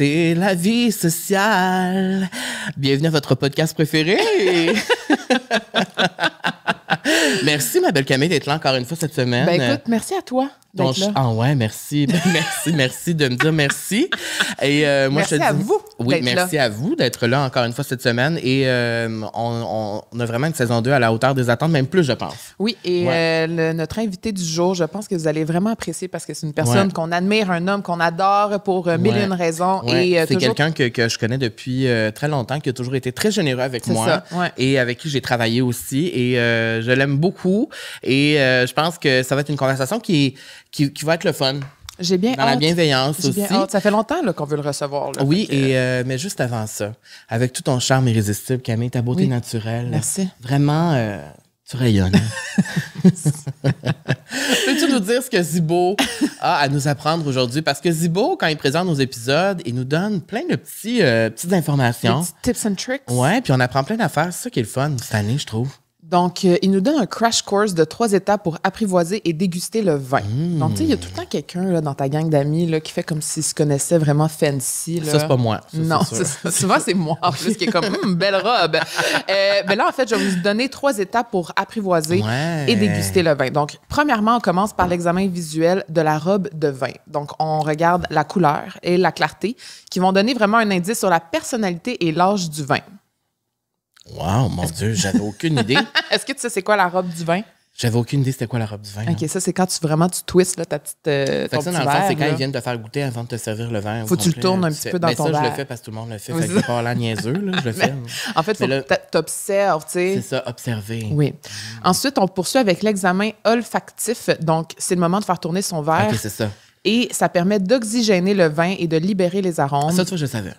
C'est la vie sociale. Bienvenue à votre podcast préféré. Merci, ma belle Camille, d'être là encore une fois cette semaine. Ben écoute, merci à toi d'être là. Ah ouais, merci. Merci de me dire merci. Et moi, merci je te dis, à vous oui, d'être merci là. à vous d'être là encore une fois cette semaine. Et on a vraiment une saison 2 à la hauteur des attentes, même plus, je pense. Oui, et notre invité du jour, je pense que vous allez vraiment apprécier parce que c'est une personne qu'on admire, un homme qu'on adore pour mille et une raisons. Ouais. Et c'est toujours... quelqu'un que je connais depuis très longtemps, qui a toujours été très généreux avec moi et avec qui j'ai travaillé aussi. Et je l'aime beaucoup. Et je pense que ça va être une conversation qui va être le fun. J'ai bien Dans la bienveillance aussi. Bien hâte. Ça fait longtemps là, qu'on veut le recevoir. Là, oui, mais juste avant ça, avec tout ton charme irrésistible, Camille, ta beauté naturelle. Merci. Vraiment, tu rayonnes. Peux-tu nous dire ce que Zibo a à nous apprendre aujourd'hui? Parce que Zibo, quand il présente nos épisodes, il nous donne plein de petites informations. Des petits tips and tricks. Ouais, puis on apprend plein d'affaires. C'est ça qui est le fun cette année, je trouve. Donc, il nous donne un crash course de 3 étapes pour apprivoiser et déguster le vin. Donc, tu sais, il y a tout le temps quelqu'un là, dans ta gang d'amis là, qui fait comme s'il se connaissait vraiment fancy. Là. Ça, c'est pas moi. Ça, non, souvent, c'est moi en plus qui est comme belle robe. Mais là, en fait, je vais vous donner 3 étapes pour apprivoiser et déguster le vin. Donc, premièrement, on commence par l'examen visuel de la robe de vin. Donc, on regarde la couleur et la clarté qui vont donner vraiment un indice sur la personnalité et l'âge du vin. Wow, mon Dieu, j'avais aucune idée. Est-ce que tu sais c'est quoi la robe du vin? J'avais aucune idée c'était quoi la robe du vin. OK, ça, c'est quand tu twists là, ta petite ton ça, petit dans le fond, verre, c'est quand là. ils viennent te faire goûter avant de te servir le vin. Faut que tu le tournes un petit peu dans ton verre. verre. Je le fais parce que tout le monde le fait. Fait que c'est pas l'air niaiseux, là, je le fais. En fait, il faut que tu observes, tu sais. C'est ça, observer. Oui. Ensuite, on poursuit avec l'examen olfactif. Donc, c'est le moment de faire tourner son verre. OK, c'est ça. Et ça permet d'oxygéner le vin et de libérer les arômes. Ça, tu vois, je savais.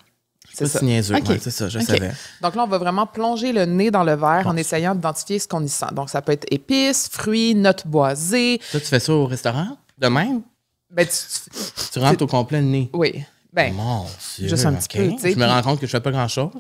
C'est ça. C'est niaiseux. Okay. Ouais, c'est ça, je savais. Donc là, on va vraiment plonger le nez dans le verre en essayant d'identifier ce qu'on y sent. Donc, ça peut être épices, fruits, notes boisées. Toi, tu fais ça au restaurant, de même? Ben, tu rentres au complet le nez? Oui. Ben, mon Dieu, juste un petit peu, tu sais. Je me rends compte que je fais pas grand-chose.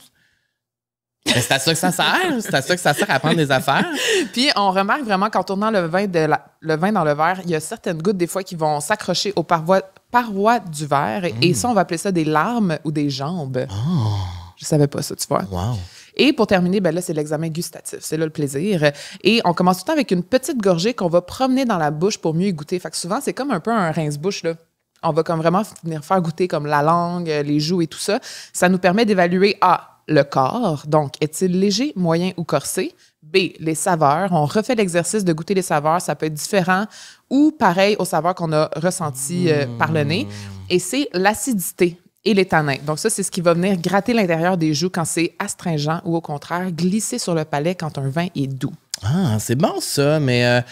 Mais c'est à ça que ça sert. C'est à ça que ça sert à prendre des affaires. Puis, on remarque vraiment qu'en tournant le vin dans le verre, il y a certaines gouttes, des fois, qui vont s'accrocher aux parois du verre. Et ça, on va appeler ça des larmes ou des jambes. Oh. Je savais pas ça, tu vois. Wow. Et pour terminer, ben là, c'est l'examen gustatif. C'est là le plaisir. Et on commence tout le temps avec une petite gorgée qu'on va promener dans la bouche pour mieux y goûter. Fait que souvent, c'est comme un peu un rince-bouche, là. On va comme vraiment venir faire goûter comme la langue, les joues et tout ça. Ça nous permet d'évaluer le corps, donc est-il léger, moyen ou corsé? B, les saveurs. On refait l'exercice de goûter les saveurs. Ça peut être différent ou pareil aux saveurs qu'on a ressenties par le nez. Et C, l'acidité et les tanins. Donc ça, c'est ce qui va venir gratter l'intérieur des joues quand c'est astringent ou au contraire, glisser sur le palais quand un vin est doux. Ah, c'est bon ça, mais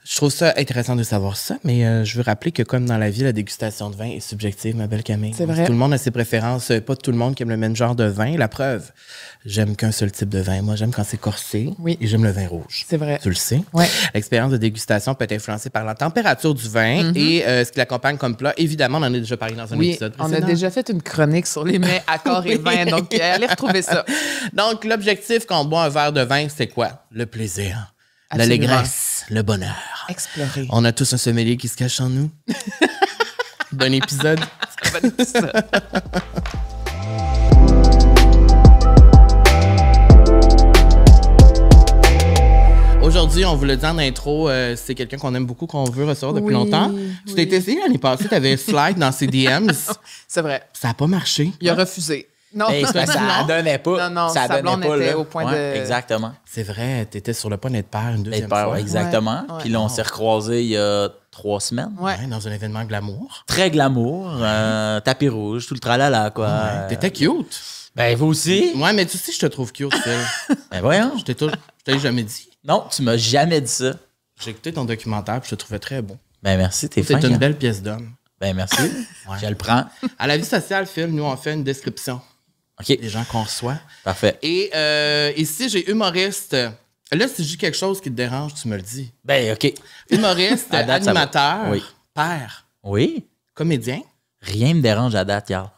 je trouve ça intéressant de savoir ça, mais je veux rappeler que comme dans la vie, la dégustation de vin est subjective, ma belle Camille. C'est vrai. Tout le monde a ses préférences, pas tout le monde qui aime le même genre de vin. La preuve, j'aime qu'un seul type de vin. Moi, j'aime quand c'est corsé et j'aime le vin rouge. C'est vrai. Tu le sais. Ouais. L'expérience de dégustation peut être influencée par la température du vin et ce qui l'accompagne comme plat. Évidemment, on en a déjà parlé dans un épisode précédent. On a déjà fait une chronique sur les mets, accords et vins, donc allez retrouver ça. Donc, l'objectif quand on boit un verre de vin, c'est quoi? Le plaisir. L'allégresse, le bonheur. Explorer. On a tous un sommelier qui se cache en nous. Bon épisode. Bon épisode. Aujourd'hui, on vous le dit en intro, c'est quelqu'un qu'on aime beaucoup, qu'on veut recevoir depuis longtemps. Tu t'es essayé l'année passée, tu avais slide dans ses DMs. C'est vrai. Ça n'a pas marché. Il a refusé. Non, ça donnait pas. Non, ça sa blonde donnait pas, était là. au point Ouais, de... Exactement. C'est vrai, tu étais sur le point d'être père une deuxième fois. Exactement. Ouais. Puis là, on s'est recroisés il y a 3 semaines. Ouais. Ouais, dans un événement glamour. Très glamour, tapis rouge, tout le tralala, quoi. Ouais, t'étais cute. Ben, vous aussi. Ouais, mais tu sais, je te trouve cute, Phil. Ben, voyons. Je t'ai jamais dit. Non, tu m'as jamais dit ça. J'ai écouté ton documentaire et je te trouvais très beau. Ben, merci, t'es fin. C'est une hein? belle pièce d'homme. Ben, merci. Ouais. Je le prends. À la vie sociale, Phil, nous, on fait une description OK. des gens qu'on reçoit. Parfait. Et ici, j'ai humoriste. Là, si je dis quelque chose qui te dérange, tu me le dis. Ben, OK. Humoriste, À date, ça va. animateur, Oui. père, Oui. comédien. Rien me dérange à date, Carl.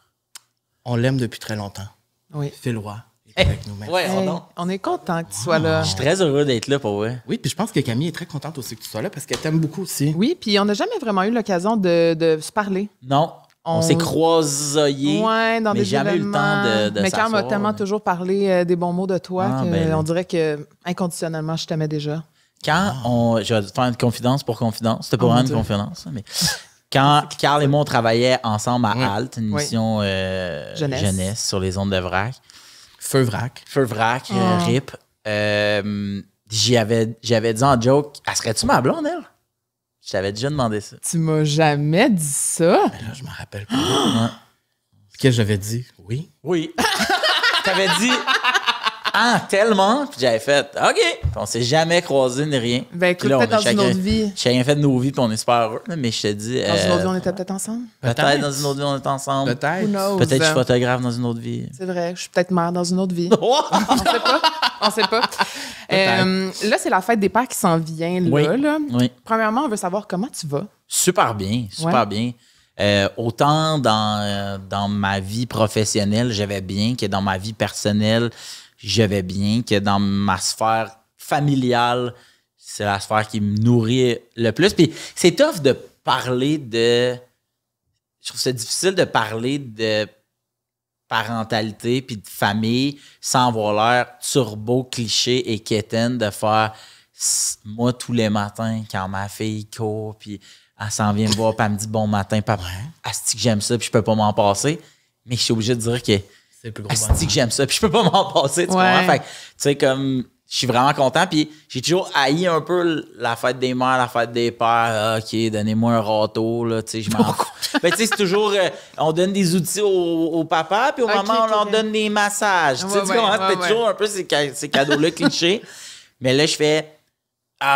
On l'aime depuis très longtemps. Oui. Phil Roy est avec nous maintenant. Ouais, Hey, on est content que tu sois là. Je suis très heureux d'être là pour vrai. Oui, puis je pense que Camille est très contente aussi que tu sois là parce qu'elle t'aime beaucoup aussi. Oui, puis on n'a jamais vraiment eu l'occasion de se parler. Non. On s'est croisés, dans mais des jamais événements. eu le temps de Mais Carl m'a s'asseoir, tellement toujours parlé des bons mots de toi qu'on ben, dirait que inconditionnellement, je t'aimais déjà. Je vais te faire une confidence pour confidence. C'était pas vraiment une confidence, mais quand Carl et moi, on travaillait ensemble à Alt, une émission jeunesse sur les ondes de vrac. Feu vrac, RIP. J'avais dit en joke, « serait-tu ma blonde, elle? » Je t'avais déjà demandé ça. Tu m'as jamais dit ça? Mais là, je m'en rappelle pas. Qu'est-ce que j'avais dit? Oui. Oui. T'avais dit... tellement. Puis j'avais fait, OK. Puis on s'est jamais croisés ni rien. Ben écoute, peut-être dans une autre vie. Chacun fait de nos vies, puis on est super heureux. Mais je te dis... Dans une autre vie, on était peut-être ensemble? Peut-être dans une autre vie, on est ensemble. Peut-être. Peut-être que je suis photographe dans une autre vie. C'est vrai, je suis peut-être mère dans une autre vie. On sait pas. Là, c'est la fête des pères qui s'en vient. Là. Oui. Premièrement, on veut savoir comment tu vas. Super bien. Autant dans ma vie professionnelle, j'avais bien, que dans ma vie personnelle, j'avais bien, que dans ma sphère familiale, c'est la sphère qui me nourrit le plus. Puis c'est tough de parler de... Je trouve ça difficile de parler de parentalité puis de famille sans avoir l'air turbo cliché et quétaine de faire moi tous les matins quand ma fille court puis elle s'en vient me voir puis elle me dit bon matin papa, asti que j'aime ça puis je peux pas m'en passer, mais je suis obligé de dire que c'est le plus gros asti que j'aime ça puis je peux pas m'en passer, tu comprends? Fait que, tu sais, comme je suis vraiment content puis j'ai toujours haï un peu la fête des mères, la fête des pères. OK, donnez-moi un râteau là, tu sais, je m'en fous. Ben, tu sais, c'est toujours on donne des outils au papa puis au maman on leur donne des massages. Tu sais, tu comprends? C'est toujours un peu ces cadeaux-là clichés. Mais là je fais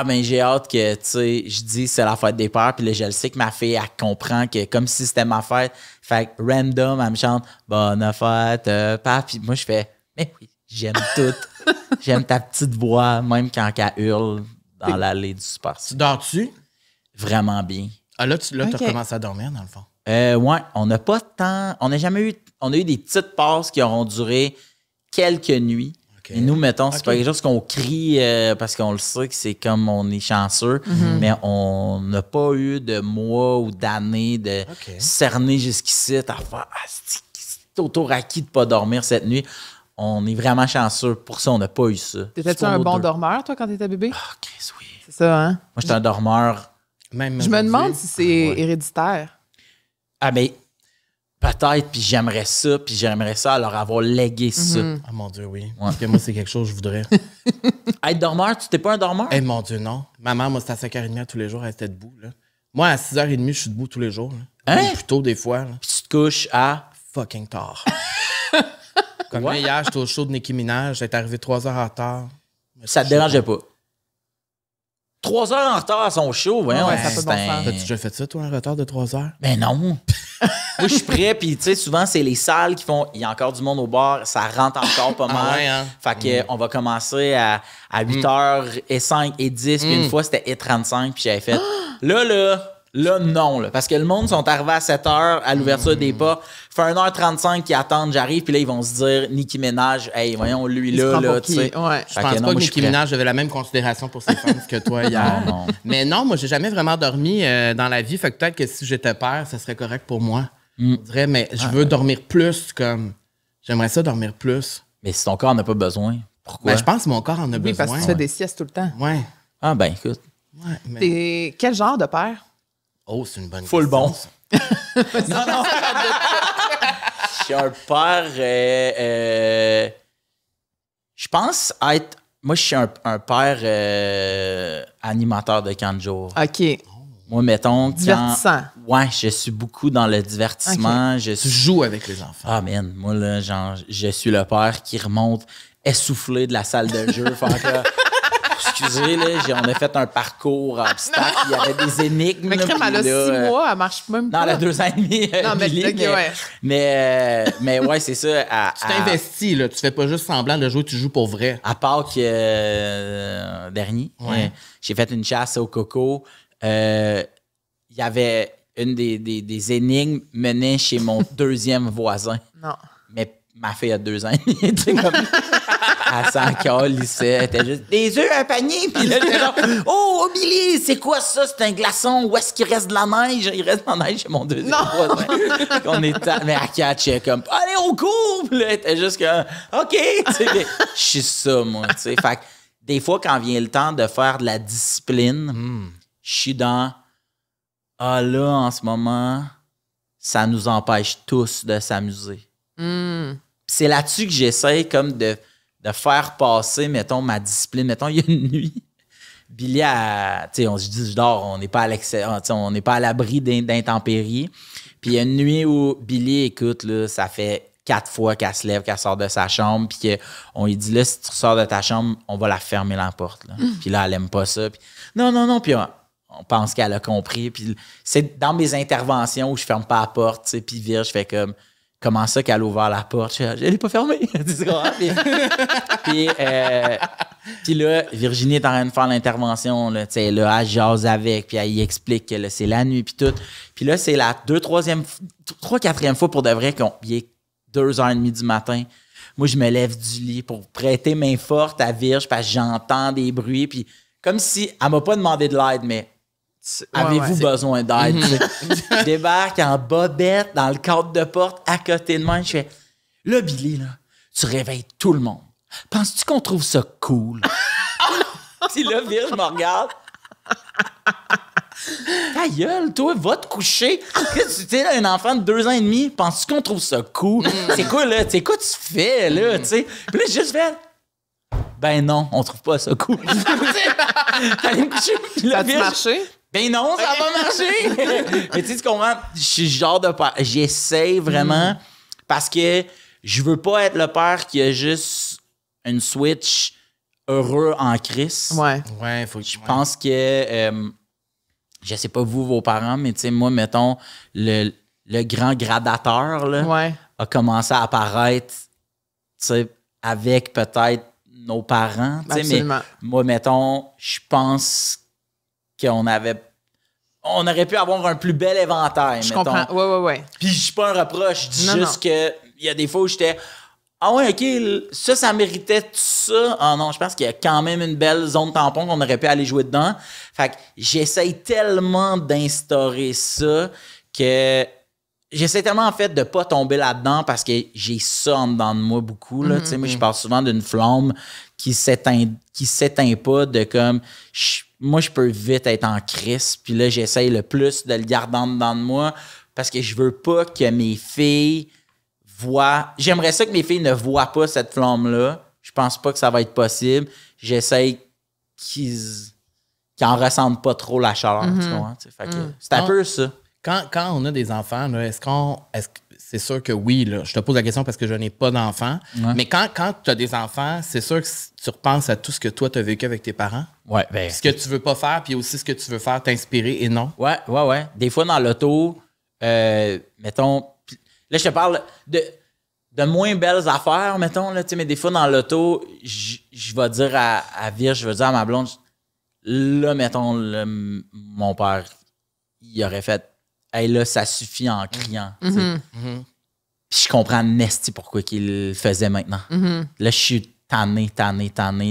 ben j'ai hâte que, tu sais, je dis c'est la fête des pères, puis là, je le sais que ma fille, elle comprend que comme si c'était ma fête. Fait que random, elle me chante « Bonne fête, papa », puis moi, je fais « Mais oui, j'aime tout. J'aime ta petite voix, même quand elle hurle dans l'allée du Super C. » Tu dors-tu? Vraiment bien. Ah là, tu as commencé à dormir, dans le fond. Ouais, on n'a pas tant... On a eu des petites passes qui auront duré quelques nuits. Et nous, mettons, c'est pas quelque chose qu'on crie parce qu'on le sait que c'est comme on est chanceux, mais on n'a pas eu de mois ou d'années de cerner jusqu'ici à faire c'est autour à qui de pas dormir cette nuit. On est vraiment chanceux. Pour ça, on n'a pas eu ça. T'étais-tu un bon dormeur, toi, quand t'étais bébé? Ah, Chris, oui. C'est ça, hein? Moi, j'étais un dormeur. Je me demande si c'est héréditaire. Ah, mais peut-être, puis j'aimerais ça leur avoir légué ça. Ah, mon Dieu, oui. Parce que moi, c'est quelque chose que je voudrais. Être dormeur, tu t'es pas un dormeur? Eh, mon Dieu, non. Ma mère, moi, c'était à 5h30 tous les jours, elle était debout. Là. Moi, à 6h30, je suis debout tous les jours. Là. Hein? Plus tôt, des fois. Là. Puis tu te couches à... Fucking tard. Comme là, hier, j'étais au show de Nicki Minaj, j'étais arrivé 3 heures en retard. Ça te dérangeait pas? 3 heures en retard à son show, voyons. Ça peut bon sens. T'as-tu déjà fait ça, toi, un retard de 3 heures? Ben non. Moi, je suis prêt, puis tu sais, souvent, c'est les salles qui font... Il y a encore du monde au bar, ça rentre encore pas mal. Ouais, hein? Fait que on va commencer à 8h05 et 10, puis une fois, c'était 8h35, puis j'avais fait... Là, non. Là, parce que le monde sont arrivés à 7h à l'ouverture des pas. Fait 1h35 qu'ils attendent, j'arrive, puis là, ils vont se dire Nicki Minaj, hey, voyons, lui, là, tu sais. Ouais. Je pense pas que Nicki Minaj avait la même considération pour ses fans que toi hier. Non. Mais non, moi, j'ai jamais vraiment dormi dans la vie. Fait que peut-être que si j'étais père, ça serait correct pour moi. On dirait, mais je veux dormir plus, comme. J'aimerais ça dormir plus. Mais si ton corps n'a pas besoin, pourquoi? Ben, je pense que mon corps en a besoin. Oui, parce que tu fais des siestes tout le temps. Ouais. Ah, ben, écoute. Ouais, mais... T'es quel genre de père? Oh, c'est une bonne Full question. bon. Non. Je suis un père. Je pense être. Moi, je suis un père animateur de camp de jour. OK. Moi, mettons. Divertissant. Ouais, je suis beaucoup dans le divertissement. Tu joues avec les enfants. Ah, man. Moi, là, genre, je suis le père qui remonte essoufflé de la salle de jeu. Excusez, là, on a fait un parcours à obstacles. Il y avait des énigmes. Mais crème, elle a 6 mois, elle marche même pas. Non, elle a 2 ans et demi. Non, mais ouais, c'est ça. Tu t'investis, là. Tu fais pas juste semblant de jouer, tu joues pour vrai. À Pâques dernier, j'ai fait une chasse au coco. Il y avait une des énigmes menait chez mon deuxième voisin. Non. Mais ma fille a 2 ans et demi. Elle s'en calissait. Elle était juste des œufs, un panier. Puis là, j'étais genre, oh, Billy, c'est quoi ça? C'est un glaçon. Où est-ce qu'il reste de la neige? Il reste de la neige chez mon deuxième voisin. On était, mais elle catchait comme, allez, on court. Puis là, elle était juste comme, OK. Tu sais, je suis ça, moi. Tu sais, fait que des fois, quand vient le temps de faire de la discipline, je suis dans, ah là, en ce moment, ça nous empêche tous de s'amuser. C'est là-dessus que j'essaie comme de faire passer, mettons, ma discipline. Mettons, il y a une nuit, Billy, tu sais, je dis, je dors, on n'est pas on n'est pas à l'abri d'intempéries. Puis il y a une nuit où Billy, écoute, là, ça fait 4 fois qu'elle se lève, qu'elle sort de sa chambre, puis qu'on lui dit, là, si tu sors de ta chambre, on va la fermer la porte. Là. Puis là, elle aime pas ça. Puis non, puis on pense qu'elle a compris. Puis c'est dans mes interventions où je ferme pas la porte, tu sais, puis vire, je fais comme, comment ça qu'elle a ouvert la porte? Je l'ai pas fermée. Puis là, Virginie est en train de faire l'intervention, là, tu sais, là, elle jase avec, puis elle y explique que là, c'est la nuit, puis tout. Puis là, c'est la 4e fois pour de vrai qu'il est 2h30 du matin. Moi, je me lève du lit pour prêter main forte à Virge parce que j'entends des bruits. Puis comme si elle m'a pas demandé de l'aide, mais avez-vous besoin d'aide? Je débarque en bobette dans le cadre de porte à côté de moi. Je fais, là, Billy, là, tu réveilles tout le monde. Penses-tu qu'on trouve ça cool? Puis là, Virge me regarde. Ta gueule, toi, va te coucher. Tu es un enfant de 2 ans et demi, penses-tu qu'on trouve ça cool? C'est quoi, là? Tu sais, quoi tu fais, là? Puis là, j'ai juste fait, ben non, on trouve pas ça cool. T'allais me coucher. Ça a-tu marché? Ben non, ça va pas marcher. Mais tu sais, tu comprends? Je suis le genre de père. J'essaie vraiment parce que je veux pas être le père qui a juste une Switch heureux en crise. Ouais, faut que je pense que je sais pas vous, vos parents, mais tu sais, moi, mettons, le grand gradateur là, a commencé à apparaître, tu sais, avec peut-être nos parents. Mais moi, mettons, je pense qu'on aurait pu avoir un plus bel éventail. Je comprends. Ouais. Puis je suis pas un reproche, je dis juste que il y a des fois où j'étais, ah ouais, OK, ça méritait tout ça. Ah non, je pense qu'il y a quand même une belle zone tampon qu'on aurait pu aller jouer dedans. Fait que j'essaye tellement d'instaurer ça que j'essaie tellement, en fait, de pas tomber là-dedans parce que j'ai ça en dedans de moi beaucoup. Là. Moi, je parle souvent d'une flamme qui s'éteint pas, de comme... Moi, je peux vite être en crise. Puis là, j'essaye le plus de le garder en dedans de moi parce que je veux pas que mes filles voient... J'aimerais ça que mes filles ne voient pas cette flamme-là. Je pense pas que ça va être possible. J'essaye qu'ils en ressentent pas trop la chaleur. Tu vois? Fait que c'est un peu ça. Quand on a des enfants, là, est-ce que c'est sûr que oui, là, je te pose la question parce que je n'ai pas d'enfants, mais quand tu as des enfants, c'est sûr que tu repenses à tout ce que toi, tu as vécu avec tes parents. Ouais, ben, ce que tu veux pas faire, puis aussi ce que tu veux faire, t'inspirer et non. Ouais. Des fois, dans l'auto, mettons, là, je te parle de moins belles affaires, mettons, là, mais des fois, dans l'auto, je vais dire à Virge, je vais dire à ma blonde, là, mettons, mon père, il aurait fait, hey, là, ça suffit en criant. Puis je comprends Nesty pourquoi qu'il le faisait maintenant. Là, je suis tanné,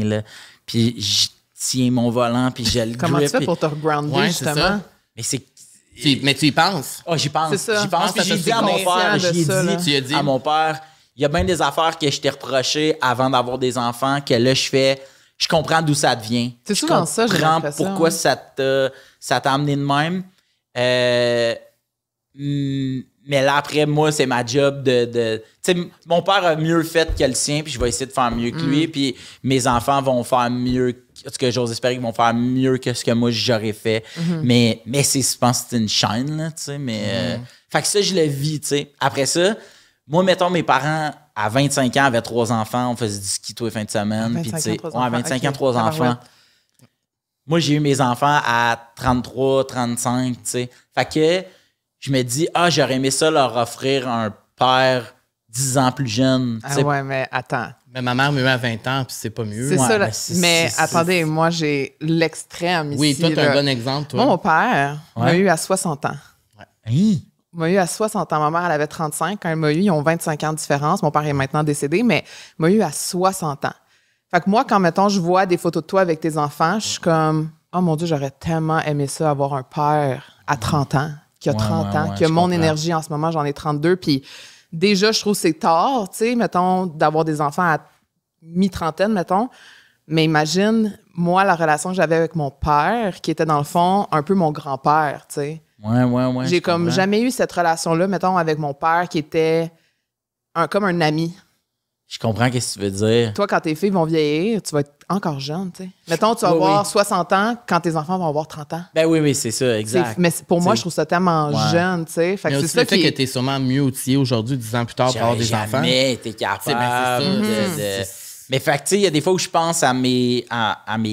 là. Puis je tiens mon volant, puis je le grippe. Comment tu fais pour te regrounder, justement? Mais tu y penses? Oh, j'y pense. C'est ça. J'y pense, puis j'ai dit à mon père, à mon père, il y a bien des affaires que je t'ai reprochées avant d'avoir des enfants, que là, je comprends d'où ça vient. C'est souvent ça, j'ai l'impression. Je comprends pourquoi ça t'a amené de même. Mais là, après, moi, c'est ma job de tu sais, mon père a mieux fait que le sien, puis je vais essayer de faire mieux que lui, puis mes enfants vont faire mieux, en tout cas, j'ose espérer qu'ils vont faire mieux que ce que moi, j'aurais fait. Mais je pense que c'est une chaîne, là, tu sais, mais... fait que ça, je le vis, tu sais. Après ça, moi, mettons, mes parents, à 25 ans, avaient 3 enfants, on faisait du ski tous les fins de semaine, puis tu sais, 25 ans, 3 enfants. Moi, j'ai eu mes enfants à 33, 35, tu sais. Fait que je me dis, j'aurais aimé ça leur offrir un père 10 ans plus jeune. Ah ouais, mais attends. Mais ma mère m'a eu à 20 ans, puis c'est pas mieux. C'est ça, là. Mais attendez, moi, j'ai l'extrême ici. Oui, toi, t'as un bon exemple, toi. Moi, mon père m'a eu à 60 ans. Il m'a eu à 60 ans. Ma mère, elle avait 35. Quand elle m'a eu, ils ont 25 ans de différence. Mon père est maintenant décédé, mais m'a eu à 60 ans. Fait que moi, quand, mettons, je vois des photos de toi avec tes enfants, je suis comme, oh mon Dieu, j'aurais tellement aimé ça, avoir un père à 30 ans, qui a 30 ans, qui a mon énergie en ce moment, j'en ai 32. Puis déjà, je trouve que c'est tard, tu sais, mettons, d'avoir des enfants à mi-trentaine, mettons. Mais imagine, moi, la relation que j'avais avec mon père, qui était dans le fond un peu mon grand-père, tu sais. Ouais. J'ai comme jamais eu cette relation-là, mettons, avec mon père, qui était comme un ami. Je comprends ce que tu veux dire. Toi, quand tes filles vont vieillir, tu vas être encore jeune, tu sais. Mettons, tu vas avoir 60 ans quand tes enfants vont avoir 30 ans. Ben oui, c'est ça, exact. Mais pour moi, je trouve ça tellement jeune, tu sais. Mais aussi, c'est ça le fait que tu es sûrement mieux outillé aujourd'hui, 10 ans plus tard, pour avoir des enfants. Jamais été capable Mais fait que, tu sais, il y a des fois où je pense à mes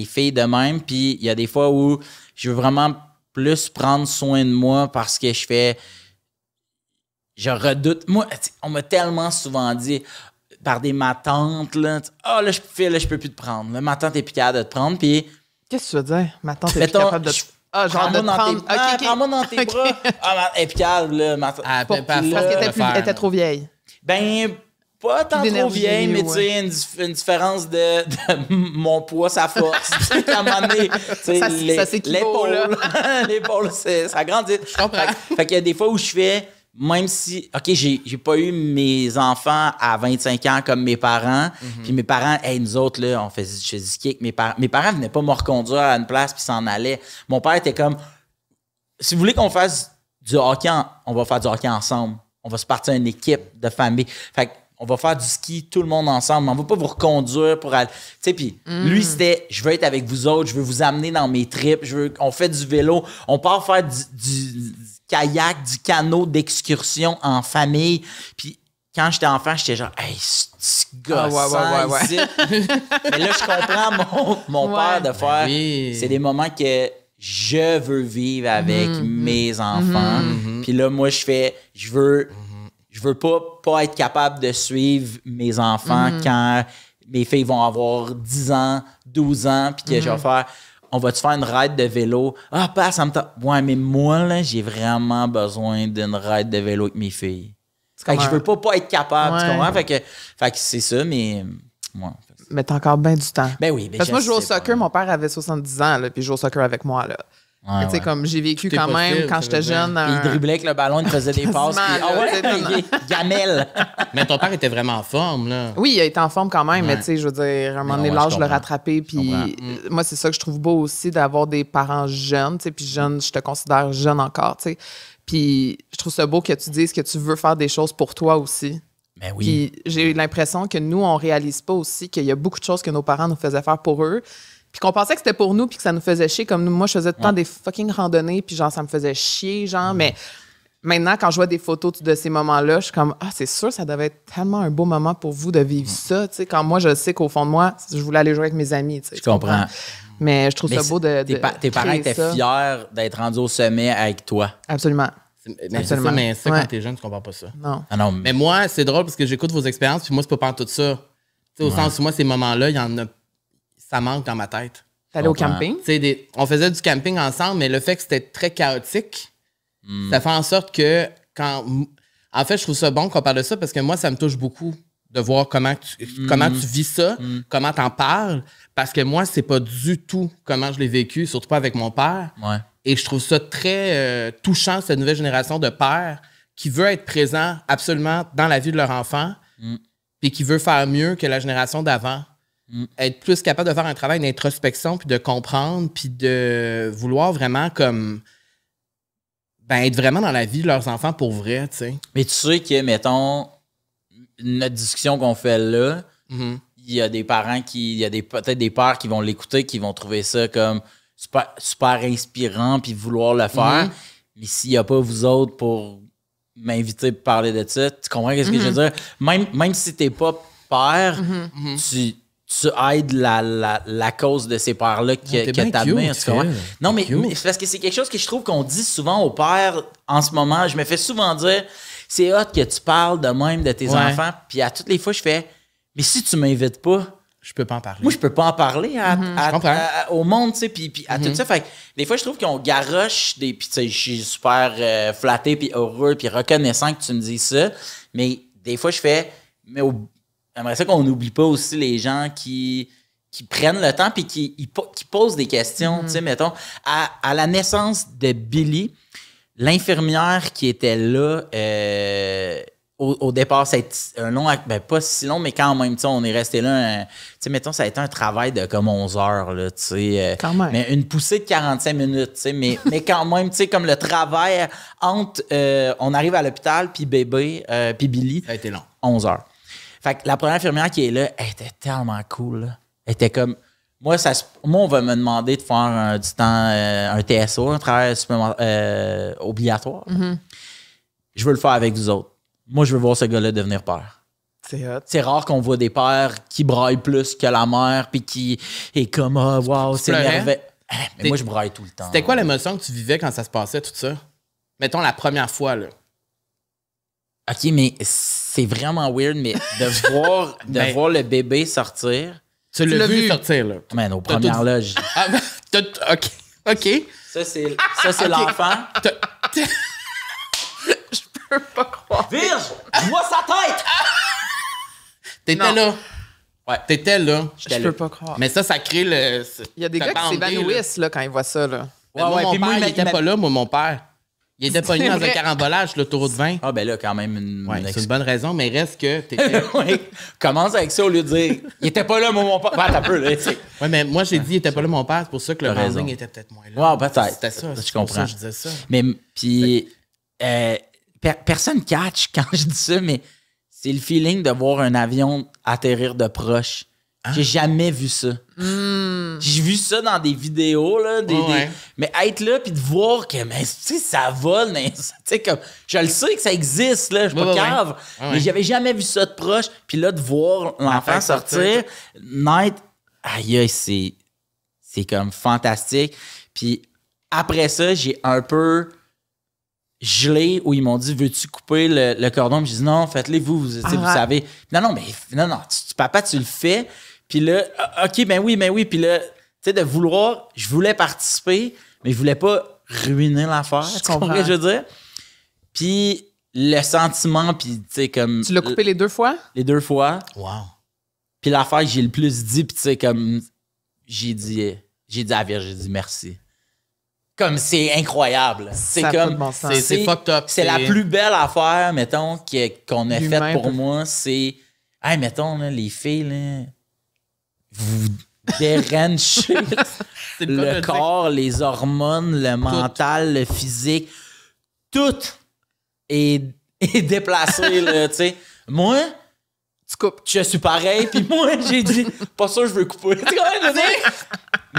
filles de même, puis il y a des fois où je veux vraiment plus prendre soin de moi parce que je redoute. Moi, on m'a tellement souvent dit par ma tante, là, là, je peux plus te prendre. Là, ma tante est plus capable de te prendre, puis... Qu'est-ce que tu veux dire? Ma tante est plus capable de te... genre de te prendre... Prends-moi dans tes bras. Elle est plus capable, là, ma tante. Parce qu'elle était trop vieille. Ben... Pas tant trop vieille, mais tu sais, une différence de mon poids, sa force. À un moment donné, l'épaule, l'épaule, ça grandit. Je comprends. Fait qu'il y a des fois où je fais, même si, OK, j'ai pas eu mes enfants à 25 ans comme mes parents, puis mes parents, nous autres, là, on faisait du ski avec mes parents. Mes parents venaient pas me reconduire à une place puis s'en allaient. Mon père était comme, si vous voulez qu'on fasse du hockey, on va faire du hockey ensemble. On va se partir une équipe de famille. Fait que, on va faire du ski tout le monde ensemble, mais on va pas vous reconduire pour aller. Tu sais, puis lui, c'était je veux être avec vous autres, je veux vous amener dans mes trips, on fait du vélo, on part faire du kayak, du canot d'excursion en famille. Puis quand j'étais enfant, j'étais genre, hey, c'est gossant ici. Mais là, je comprends mon père de faire. C'est des moments que je veux vivre avec mes enfants. Puis là, moi, je veux pas être capable de suivre mes enfants quand mes filles vont avoir 10 ans, 12 ans, puis que je vais faire, on va-tu faire une ride de vélo? Ah, pas, ça me tente. Ouais, mais moi, là, j'ai vraiment besoin d'une ride de vélo avec mes filles. Fait que je veux pas être capable, tu comprends? Fait que c'est ça, mais... Ouais. Mais t'as encore bien du temps. Ben oui. Parce que moi, je jouais au soccer, mon père avait 70 ans, là, puis il jouait au soccer avec moi, là. Tu sais, comme j'ai vécu quand même quand j'étais jeune. Il driblait avec le ballon, il faisait des passes. Gamelle. Mais ton père était vraiment en forme, là. Oui, il a été en forme quand même, mais tu sais, je veux dire, à un moment donné, l'âge l'a rattrapé. Puis moi, c'est ça que je trouve beau aussi, d'avoir des parents jeunes, tu sais, puis jeune, je te considère jeune encore, tu sais. Puis je trouve ça beau que tu dises que tu veux faire des choses pour toi aussi. Ben oui. Puis j'ai l'impression que nous, on réalise pas aussi qu'il y a beaucoup de choses que nos parents nous faisaient faire pour eux. Puis qu'on pensait que c'était pour nous, puis que ça nous faisait chier. Comme moi, je faisais tout le temps des fucking randonnées, puis genre, ça me faisait chier, genre. Mais maintenant, quand je vois des photos de ces moments-là, je suis comme, c'est sûr, ça devait être tellement un beau moment pour vous de vivre ça, tu sais. Quand moi, je sais qu'au fond de moi, je voulais aller jouer avec mes amis, tu sais. Je comprends. Mais je trouve ça beau de tes parents étaient fiers d'être rendus au sommet avec toi. Absolument. Mais quand t'es jeune, tu comprends pas ça. Non. Ah non. Mais moi, c'est drôle parce que j'écoute vos expériences, puis moi, c'est pas tout ça. Tu sais, au sens où moi, ces moments-là, il y en a... Ça manque dans ma tête. T'allais au camping? On faisait du camping ensemble, mais le fait que c'était très chaotique, ça fait en sorte que En fait, je trouve ça bon qu'on parle de ça parce que moi, ça me touche beaucoup de voir comment tu vis ça, comment t'en parles. Parce que moi, c'est pas du tout comment je l'ai vécu, surtout pas avec mon père. Ouais. Et je trouve ça très touchant, cette nouvelle génération de pères qui veut être présent absolument dans la vie de leur enfant puis qui veut faire mieux que la génération d'avant. Être plus capable de faire un travail d'introspection puis de comprendre puis de vouloir vraiment comme être vraiment dans la vie de leurs enfants pour vrai, tu sais. Mais tu sais que, mettons, notre discussion qu'on fait là, il y a des parents peut-être des pères qui vont l'écouter, qui vont trouver ça comme super inspirant puis vouloir le faire. Mais s'il n'y a pas vous autres pour m'inviter pour parler de ça, tu comprends ce que je veux dire? Même si t'es pas père, tu aides la cause de ces pères-là que t'admires. Non, mais c'est parce que c'est quelque chose que je trouve qu'on dit souvent aux pères en ce moment. Je me fais souvent dire, c'est hot que tu parles de même de tes enfants. Puis à toutes les fois, je fais, mais si tu m'invites pas, je peux pas en parler. Moi, je peux pas en parler au monde, tu sais, puis à tout ça. Fait que des fois, je trouve qu'on garoche des... Puis tu sais, je suis super flatté, puis heureux, puis reconnaissant que tu me dis ça. Mais des fois, je fais... Mais j'aimerais ça qu'on n'oublie pas aussi les gens qui prennent le temps puis qui posent des questions. Tu sais, mettons, à la naissance de Billy, l'infirmière qui était là, au départ, ça a été un long, ben pas si long, mais quand même, on est resté là, tu sais, mettons, ça a été un travail de comme 11 heures, là, tu sais. Quand même. Mais une poussée de 45 minutes, tu sais, mais quand même, tu sais, comme le travail entre, on arrive à l'hôpital, puis bébé, puis Billy. Ça a été long. 11 heures. Fait que la première infirmière qui est là, elle était tellement cool, là. Elle était comme... Moi, on va me demander de faire du temps, un TSO, un travail obligatoire. Je veux le faire avec vous autres. Moi, je veux voir ce gars-là devenir père. C'est hot. C'est rare qu'on voit des pères qui braillent plus que la mère puis qui est comme « Ah, wow, c'est merveilleux. » Mais moi, je braille tout le temps. C'était quoi l'émotion que tu vivais quand ça se passait, tout ça? Mettons la première fois, là. OK, mais c'est vraiment weird, mais de voir le bébé sortir... Tu l'as vu sortir, là. Man, aux premières loges. Ah, OK. Ça, c'est l'enfant. Je peux pas croire. Virge, je vois sa tête! T'étais là. Ouais. T'étais là. Je peux pas croire. Mais ça crée le... Il y a des gars qui s'évanouissent là, quand ils voient ça. Là. Moi, mon puis père, moi, il était pas là, mon père. Il était pogné dans un vrai. carambolage, l'autoroute 20. Ah, ben là, quand même, C'est une bonne raison, mais reste que t'étais... Ouais, commence avec ça au lieu de dire il était pas là, mon père. Ouais, t'as peu, là, tu sais. Ouais, mais moi, j'ai dit il était pas là, mon père. C'est pour ça que le T'as raison. branding était peut-être moins là. Ouais, peut-être. C'était ça. Je C'est pour ça comprends. que je disais ça. Mais, puis, personne catch quand je dis ça, mais c'est le feeling de voir un avion atterrir de proche. J'ai jamais vu ça. J'ai vu ça dans des vidéos, là, mais être là puis de voir que, mais, tu sais, ça vole. Tu sais, comme, je le sais que ça existe, là, je suis pas cave, mais j'avais jamais vu ça de proche. Puis là, de voir l'enfant sortir, naître, aïe, c'est comme fantastique. Puis après ça, j'ai un peu gelé où ils m'ont dit veux-tu couper le cordon? Puis j'ai dit non, faites-le vous savez. Non, papa, tu le fais. Puis là, OK, ben oui. Puis là, tu sais, de vouloir, je voulais participer, mais je voulais pas ruiner l'affaire. Tu comprends ce que je veux dire? Puis le sentiment, puis tu sais, comme. Tu l'as coupé les 2 fois? Les 2 fois. Wow. Puis l'affaire que j'ai le plus dit, puis tu sais, comme. J'ai dit à la Vierge, j'ai dit merci. Comme c'est incroyable. C'est Ça a comme. pas de bon sens. C'est fucked up. C'est la plus belle affaire, mettons, qu'on a L'humain faite pour peut- moi. C'est. Hey, mettons, là, les filles, là. Vous déranchez le corps, les hormones, le mental, le physique. Tout est déplacé, là, tu sais. Moi, Tu coupes. je suis pareil, puis moi, j'ai dit, pas ça, je veux couper. Tu comprends ce que je veux dire?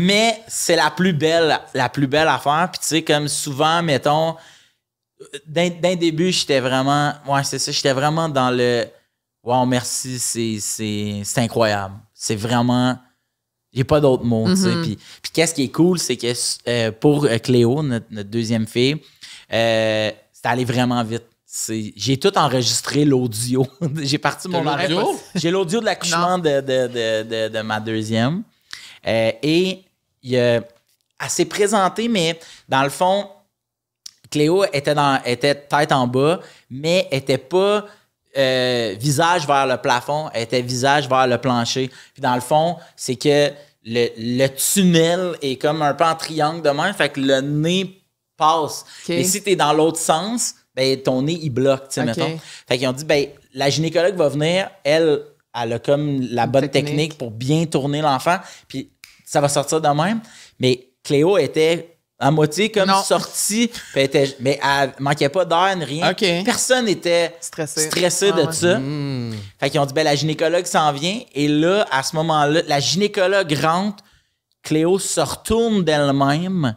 Mais c'est la plus belle affaire. Puis tu sais, comme souvent, mettons, d'un début, j'étais vraiment, j'étais vraiment dans le, wow, merci, c'est incroyable. C'est vraiment, j'ai pas d'autres mots, tu sais. Puis qu'est-ce qui est cool, c'est que pour Cléo, notre deuxième fille, c'est allé vraiment vite. J'ai tout enregistré l'audio. J'ai parti mon l'audio? J'ai l'audio de l'accouchement de ma deuxième. Et elle s'est présentée, mais dans le fond, Cléo était tête en bas, mais était pas visage vers le plafond, elle était visage vers le plancher. Puis dans le fond, c'est que le tunnel est comme un peu en triangle de même, fait que le nez passe. Okay. Et si t'es dans l'autre sens, ben ton nez, il bloque, tu sais, mettons. Fait qu'ils ont dit, ben la gynécologue va venir, elle a comme la bonne technique pour bien tourner l'enfant, puis ça va sortir de même. Mais Cléo était à moitié comme sortie, mais elle manquait pas d'air, ni rien. Okay. Personne n'était stressé de ça. Fait qu'ils ont dit, ben la gynécologue s'en vient, et là, à ce moment-là, la gynécologue rentre, Cléo se retourne d'elle-même,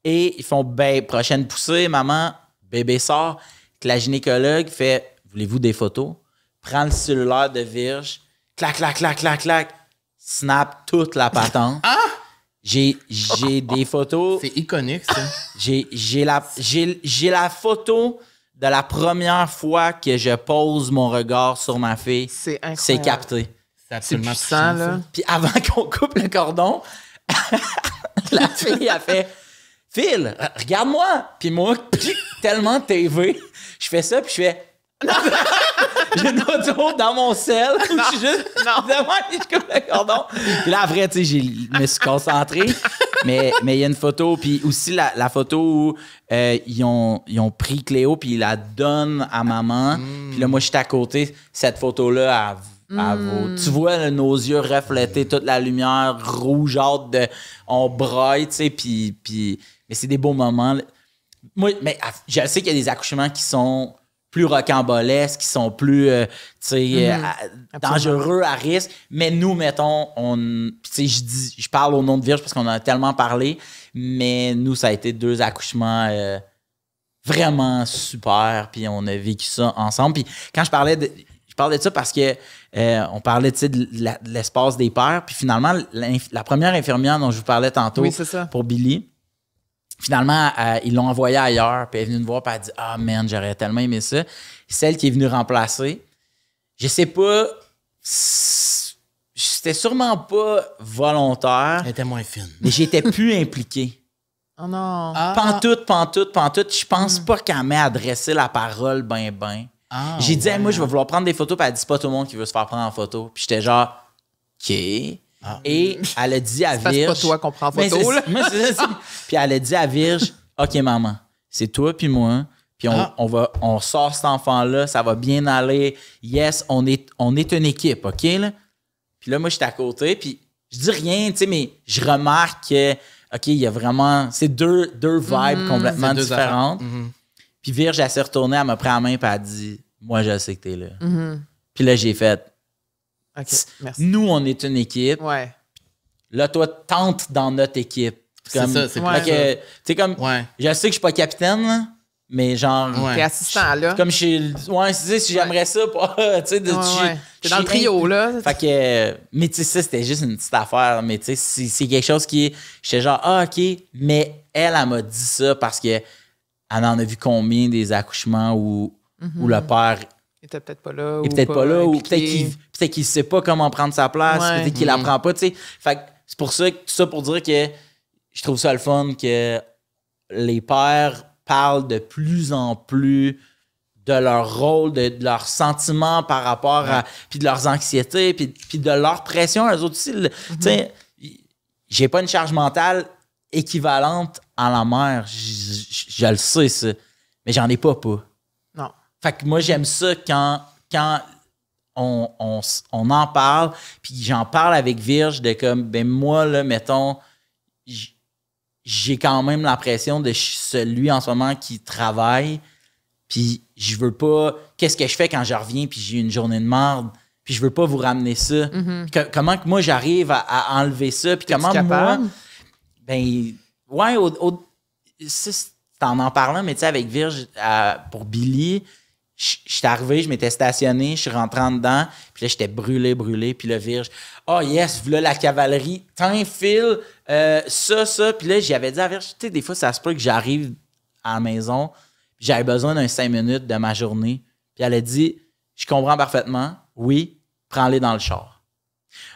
et ils font, ben, prochaine poussée, maman, bébé sort. Que la gynécologue fait, voulez-vous des photos? Prend le cellulaire de Virge, clac, clac, clac, clac, clac, snap toute la patente. J'ai des photos. C'est iconique, ça. J'ai la photo de la première fois que je pose mon regard sur ma fille. C'est incroyable. C'est capté. C'est absolument puissant, là. Puis avant qu'on coupe le cordon, la fille a fait Phil, regarde-moi. Puis moi, tellement TV, je fais ça, puis je fais j'ai une photo dans mon sel où je suis juste devant et je coupe le cordon. Puis là, après, tu sais, je me suis concentré. Mais il y a une photo, puis aussi la photo où ils ont pris Cléo, puis ils la donnent à maman. Puis là, moi, j'étais à côté. Cette photo-là, tu vois là, nos yeux refléter toute la lumière rougeâtre on braille, tu sais, puis mais c'est des beaux moments. Moi, mais je sais qu'il y a des accouchements qui sont plus rocambolesques, qui sont plus dangereux, à risque. Mais nous, mettons, je parle au nom de Virge parce qu'on en a tellement parlé, mais nous, ça a été 2 accouchements vraiment super, puis on a vécu ça ensemble. Puis quand je parlais de ça parce que on parlait de l'espace des pères, puis finalement, la première infirmière dont je vous parlais tantôt pour Billy, finalement, ils l'ont envoyée ailleurs, puis elle est venue nous voir, puis elle a dit « Ah, man, j'aurais tellement aimé ça. » Celle qui est venue remplacer, je sais pas, c'était sûrement pas volontaire. Elle était moins fine. Mais j'étais plus impliqué. Oh non. Pantoute. Je pense pas qu'elle m'ait adressé la parole ben. J'ai dit, moi, je vais vouloir prendre des photos, puis elle dit, c'est pas tout le monde qui veut se faire prendre en photo. Puis j'étais genre, OK. Et elle a dit à Virge. C'est pas toi qu'on prend en photo, là. Puis elle a dit à Virge, OK, maman, c'est toi puis moi. Puis on sort cet enfant-là, ça va bien aller. Yes, on est une équipe, OK, là? Puis là, moi, j'étais à côté, puis je dis rien, tu sais, mais je remarque que, OK, il y a vraiment. C'est deux vibes complètement différentes. Puis Virge, elle s'est retournée, elle m'a pris la main, puis elle a dit, moi, je sais que t'es là. Puis là, j'ai fait. OK, merci. Nous, on est une équipe. Ouais. Là, toi, tente dans notre équipe. C'est ça, c'est plus que, tu sais, comme, je sais que je suis pas capitaine, là, mais genre. T'es assistant, là. Comme si j'aimerais ça, tu sais, t'es dans le trio, là. Fait que, mais tu sais, ça, c'était juste une petite affaire, mais tu sais, c'est quelque chose qui, j'étais genre, OK, mais elle m'a dit ça parce que elle en a vu combien des accouchements où le père. Il était peut-être pas là. Il est peut-être pas là, ou peut-être qu'il sait pas comment prendre sa place, peut-être qu'il l'apprend pas, tu sais. Fait que c'est pour ça, tout ça pour dire que je trouve ça le fun que les pères parlent de plus en plus de leur rôle, de leurs sentiments par rapport à. Puis de leurs anxiétés, puis de leur pression, eux autres aussi. Tu sais, j'ai pas une charge mentale équivalente à la mère. Je le sais, ça. Mais j'en ai pas. Non. Fait que moi, j'aime ça quand on en parle, puis j'en parle avec Virge de comme, ben moi, là, mettons, j'ai quand même l'impression de celui en ce moment qui travaille, puis je veux pas... Qu'est-ce que je fais quand je reviens, puis j'ai une journée de merde, puis je veux pas vous ramener ça. Comment que moi, j'arrive à enlever ça, puis comment moi... Ben, ouais, c'est en parlant, mais tu sais, avec Virge, pour Billy, j'étais arrivé, je m'étais stationné, je suis rentré en dedans, puis là, j'étais brûlé, puis le Virge, oh yes, voilà la cavalerie, tiens, Phil, ça, puis là, j'avais dit à Virge, tu sais, des fois, ça se peut que j'arrive à la maison, puis j'avais besoin d'un 5 minutes de ma journée, puis elle a dit, je comprends parfaitement, oui, prends-les dans le char.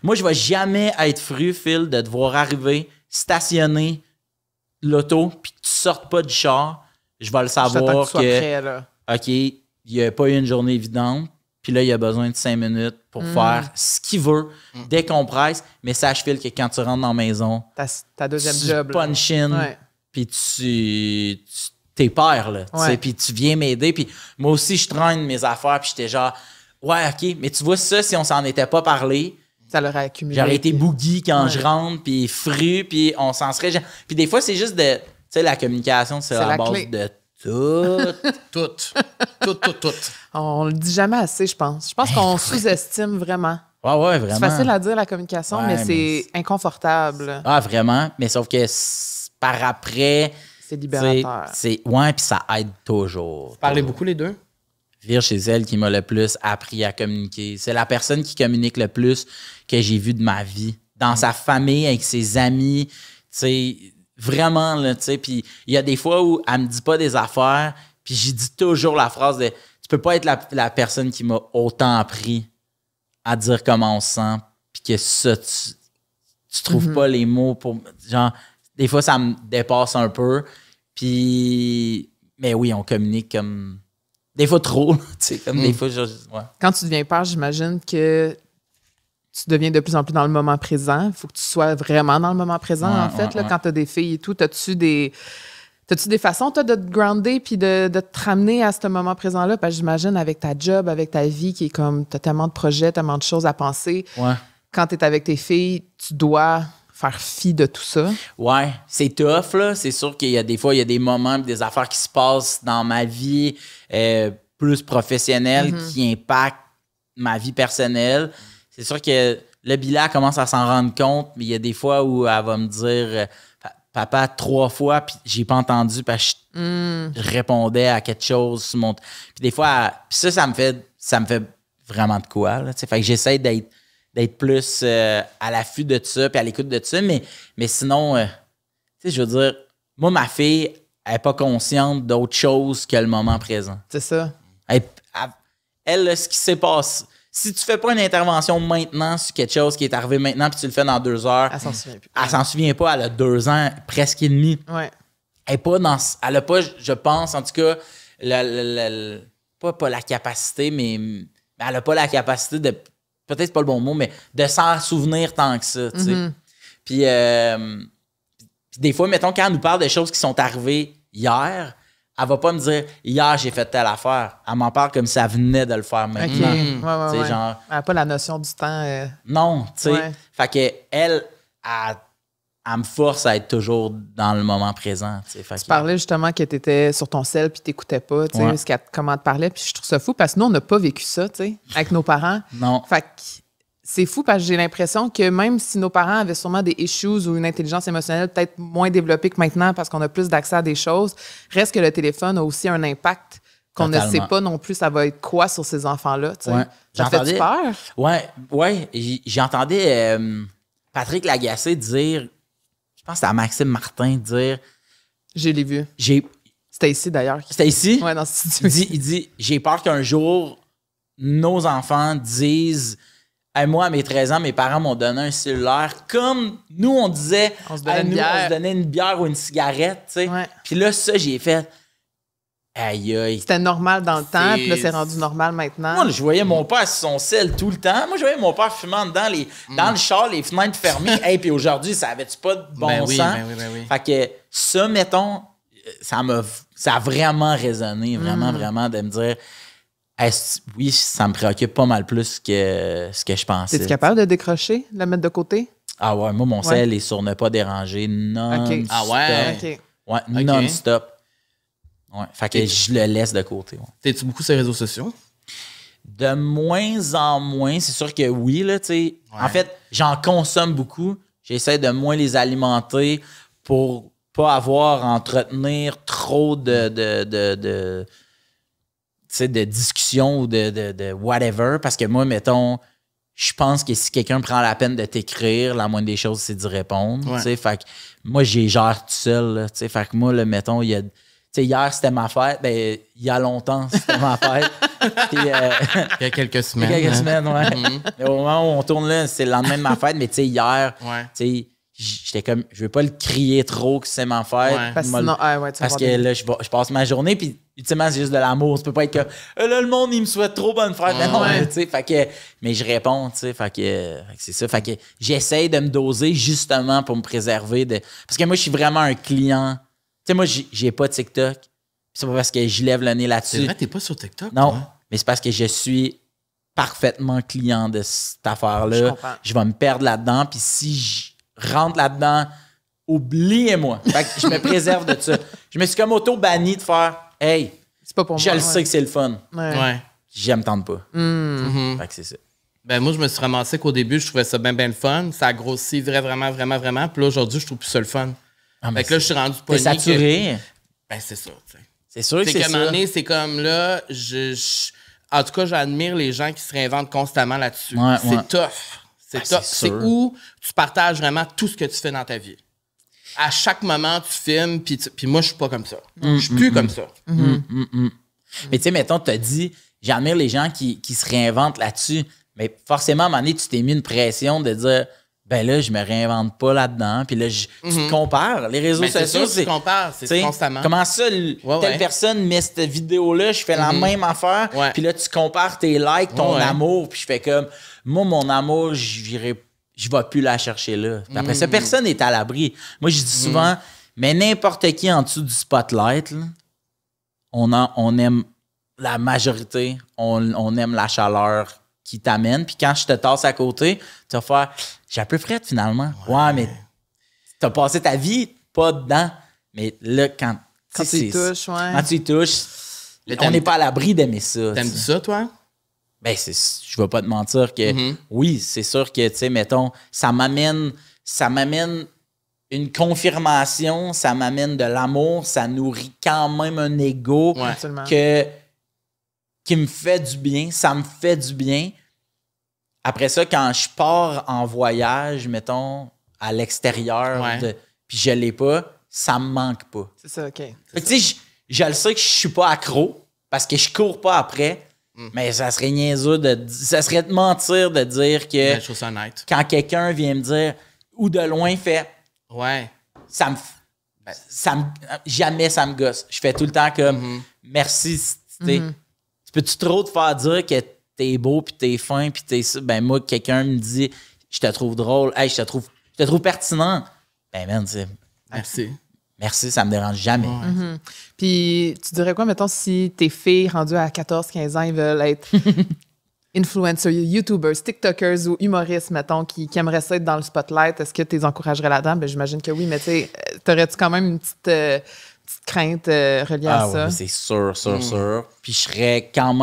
Moi, je vais jamais être fru, Phil, de devoir arriver, stationner l'auto, puis que tu sortes pas du char, je vais le savoir que prêt, là. OK, il n'y a pas eu une journée évidente, puis là, il a besoin de 5 minutes pour faire ce qu'il veut, décompresse, mais sache, Phil, que quand tu rentres dans la maison, ta deuxième tu job, punch in, puis t'es père, là, puis tu viens m'aider, puis moi aussi, je traîne mes affaires, puis j'étais genre, ouais, OK, mais tu vois ça, si on s'en était pas parlé, ça l'aurait accumulé. J'aurais été boogie quand je rentre, puis fru, puis on s'en serait... Puis des fois, c'est juste de... Tu sais, la communication, c'est la base clé. De tout. Tout. On le dit jamais assez, je pense. Je pense qu'on sous-estime vraiment. Ouais, vraiment. C'est facile à dire, la communication, mais c'est inconfortable. Ah, vraiment. Mais sauf que par après... C'est libérateur. Ouais, puis ça aide toujours. Vous parlez beaucoup, les deux? Virge, c'est elle qui m'a le plus appris à communiquer. C'est la personne qui communique le plus que j'ai vu de ma vie. Dans sa famille, avec ses amis, tu sais, vraiment, là, tu sais. Puis il y a des fois où elle me dit pas des affaires, puis j'ai dit toujours la phrase de « Tu peux pas être la personne qui m'a autant appris à dire comment on se sent, puis que ça, tu trouves pas les mots pour... » Genre, des fois, ça me dépasse un peu. Puis, mais oui, on communique comme... Des fois trop, tu sais, comme des fois, Quand tu deviens père, j'imagine que tu deviens de plus en plus dans le moment présent. Il faut que tu sois vraiment dans le moment présent, en fait, là, quand tu as des filles et tout. T'as-tu des façons, toi, de te grounder puis de te ramener à ce moment présent-là? Parce que j'imagine, avec ta job, avec ta vie qui est comme, t'as tellement de projets, tellement de choses à penser. Ouais. Quand tu es avec tes filles, tu dois faire fi de tout ça. Ouais, c'est tough, là. C'est sûr qu'il y a des fois, il y a des moments, des affaires qui se passent dans ma vie plus professionnelle qui impactent ma vie personnelle. C'est sûr que le bilan commence à s'en rendre compte, mais il y a des fois où elle va me dire papa 3 fois, puis j'ai pas entendu parce que je répondais à quelque chose sur mon. Puis des fois, puis ça me fait vraiment de quoi, là. Fait que j'essaie d'être plus à l'affût de ça, puis à l'écoute de ça, mais sinon, tu sais, je veux dire, moi, ma fille, elle n'est pas consciente d'autre chose que le moment présent. C'est ça. Elle, là, ce qui s'est passé. Si tu fais pas une intervention maintenant sur quelque chose qui est arrivé maintenant puis tu le fais dans 2 heures, Elle s'en souvient plus. Elle s'en souvient pas, elle a 2 ans, presque et demi. Ouais. Elle a pas, je pense, en tout cas, pas la capacité, mais elle a pas la capacité de, peut-être c'est pas le bon mot, mais de s'en souvenir tant que ça, tu sais. Puis des fois, mettons, quand elle nous parle de choses qui sont arrivées hier, elle va pas me dire « Hier, j'ai fait telle affaire ». Elle m'en parle comme si elle venait de le faire maintenant. Ouais. Genre, Elle n'a pas la notion du temps. Non, tu sais. Ouais. Fait que elle me force à être toujours dans le moment présent. Tu parlais justement que tu étais sur ton sel puis tu n'écoutais pas, tu sais, comment elle te parlait. Puis je trouve ça fou parce que nous, on n'a pas vécu ça, tu sais, avec nos parents. Non. Fait que c'est fou parce que j'ai l'impression que même si nos parents avaient sûrement des issues ou une intelligence émotionnelle peut-être moins développée que maintenant parce qu'on a plus d'accès à des choses, reste que le téléphone a aussi un impact qu'on ne sait pas non plus ça va être quoi sur ces enfants-là. Tu sais. Ouais. Ça te fait peur? Ouais. J'entendais Patrick Lagacé dire, je pense que c'était à Maxime Martin dire... Je l'ai vu. C'était ici d'ailleurs. C'était ici? Ouais, dans ce studio. Il dit, j'ai peur qu'un jour, nos enfants disent... Hey, moi, à mes 13 ans, mes parents m'ont donné un cellulaire. Comme nous, on disait, on se donnait une bière ou une cigarette. Tu sais. Ouais. Puis là, ça, j'ai fait. Aïe. C'était normal dans le temps, puis là, c'est rendu normal maintenant. Moi, je voyais mon père sur son sel tout le temps. Moi, je voyais mon père fumant dans le char, les fenêtres fermées. Hey, puis aujourd'hui, ça avait-tu pas de bon sens? Ben oui. Fait que ça, mettons, ça a vraiment résonné, vraiment, de me dire. Oui, ça me préoccupe pas mal plus que ce que je pensais. Es-tu capable de décrocher, de la mettre de côté? Ah ouais, moi, mon sel est sur ne pas déranger non-stop. Ah ouais? OK. Ouais, non-stop. Ouais, fait que je le laisse de côté. Ouais. T'es-tu beaucoup sur les réseaux sociaux? De moins en moins. C'est sûr que oui, là, tu sais. Ouais. En fait, j'en consomme beaucoup. J'essaie de moins les alimenter pour pas avoir à entretenir trop de discussion ou de whatever. Parce que moi, mettons, je pense que si quelqu'un prend la peine de t'écrire, la moindre des choses, c'est d'y répondre. Ouais. Fait que moi, j'ai gère tout seul. Là, fait que moi, là, mettons, hier, c'était ma fête. Ben, il y a longtemps, c'était ma fête. Puis, il y a quelques semaines. Ouais. Au moment où on tourne là, c'est le lendemain de ma fête. Mais hier, j'étais comme, je veux pas le crier trop que c'est ma fête. Ouais. Parce que là, je passe ma journée, puis ultimement, c'est juste de l'amour. Ça peut pas être que là, le monde, il me souhaite trop bonne fête. Mais non, mais je réponds, fait que c'est ça. Fait que j'essaie de me doser justement pour me préserver parce que moi, je suis vraiment un client. Tu sais, moi, j'ai pas de TikTok. C'est pas parce que je lève le nez là-dessus. C'est vrai, t'es pas sur TikTok? Non, toi? mais c'est parce que je suis parfaitement client de cette affaire-là. Je vais me perdre là-dedans, puis si je rentre là-dedans, oubliez-moi. Fait que je me préserve de ça. Je me suis comme auto-banni de faire « Hey, c'est pas pour je le sais que c'est le fun. » Ouais. J'aime tant pas. Fait que c'est ça. Ben moi, je me suis ramassé qu'au début, je trouvais ça bien le fun. Ça a grossi vraiment. Puis là, aujourd'hui, je trouve plus ça le fun. Fait que là, je suis rendu pogné. T'es saturé? Ben, c'est ça, tu sais. C'est sûr que c'est ça. C'est qu'à un moment donné, c'est comme là, en tout cas, j'admire les gens qui se réinventent constamment là-dessus. C'est tough. C'est tough. C'est où tu partages vraiment tout ce que tu fais dans ta vie. À chaque moment, tu filmes, puis moi, je suis pas comme ça. Je suis plus comme ça. Mais tu sais, mettons, tu as dit, j'admire les gens qui se réinventent là-dessus, mais forcément, à un moment donné, tu t'es mis une pression de dire, ben là, je me réinvente pas là-dedans. Puis là, tu te compares. Les réseaux sociaux, c'est... Tu compares, c'est constamment. Comment ça, telle personne met cette vidéo-là, je fais la même affaire. Puis là, tu compares tes likes, ton amour. Puis je fais comme, moi, mon amour, je vais plus la chercher là. Puis après ça, personne n'est à l'abri. Moi, je dis souvent, mais n'importe qui en dessous du spotlight, là, on aime la majorité, on aime la chaleur qui t'amène. Puis quand je te tasse à côté, tu vas faire « j'ai un peu frette finalement ». Ouais, mais tu as passé ta vie pas dedans. Mais là, quand tu y touches, quand tu y touches, on n'est pas à l'abri d'aimer ça. T'aimes ça, toi? Ben, je vais pas te mentir que oui, c'est sûr que, tu sais, mettons, ça m'amène une confirmation, ça m'amène de l'amour, ça nourrit quand même un ego qui me fait du bien, ça me fait du bien. Après ça, quand je pars en voyage, mettons, à l'extérieur, puis je l'ai pas, ça me manque pas. C'est ça, OK. Tu sais, je le sais que je suis pas accro parce que je cours pas après, mais ça serait niaiseux ça serait de mentir de dire que je trouve ça honnête. Quand quelqu'un vient me dire ou de loin fait jamais ça me gosse. Je fais tout le temps comme merci. Tu peux-tu trop te faire dire que t'es beau puis t'es fin puis t'es ça? Ben moi, quelqu'un me dit je te trouve drôle, hey, je te trouve pertinent. Ben man, merci, ça me dérange jamais. Puis tu dirais quoi, mettons, si tes filles rendues à 14-15 ans, ils veulent être influencers, YouTubers, TikTokers ou humoristes, mettons, qui aimeraient ça être dans le spotlight, est-ce que tu les encouragerais là-dedans? Ben, j'imagine que oui, mais tu sais, t'aurais-tu quand même une petite crainte reliée à ça? Oui, c'est sûr. Puis je serais quand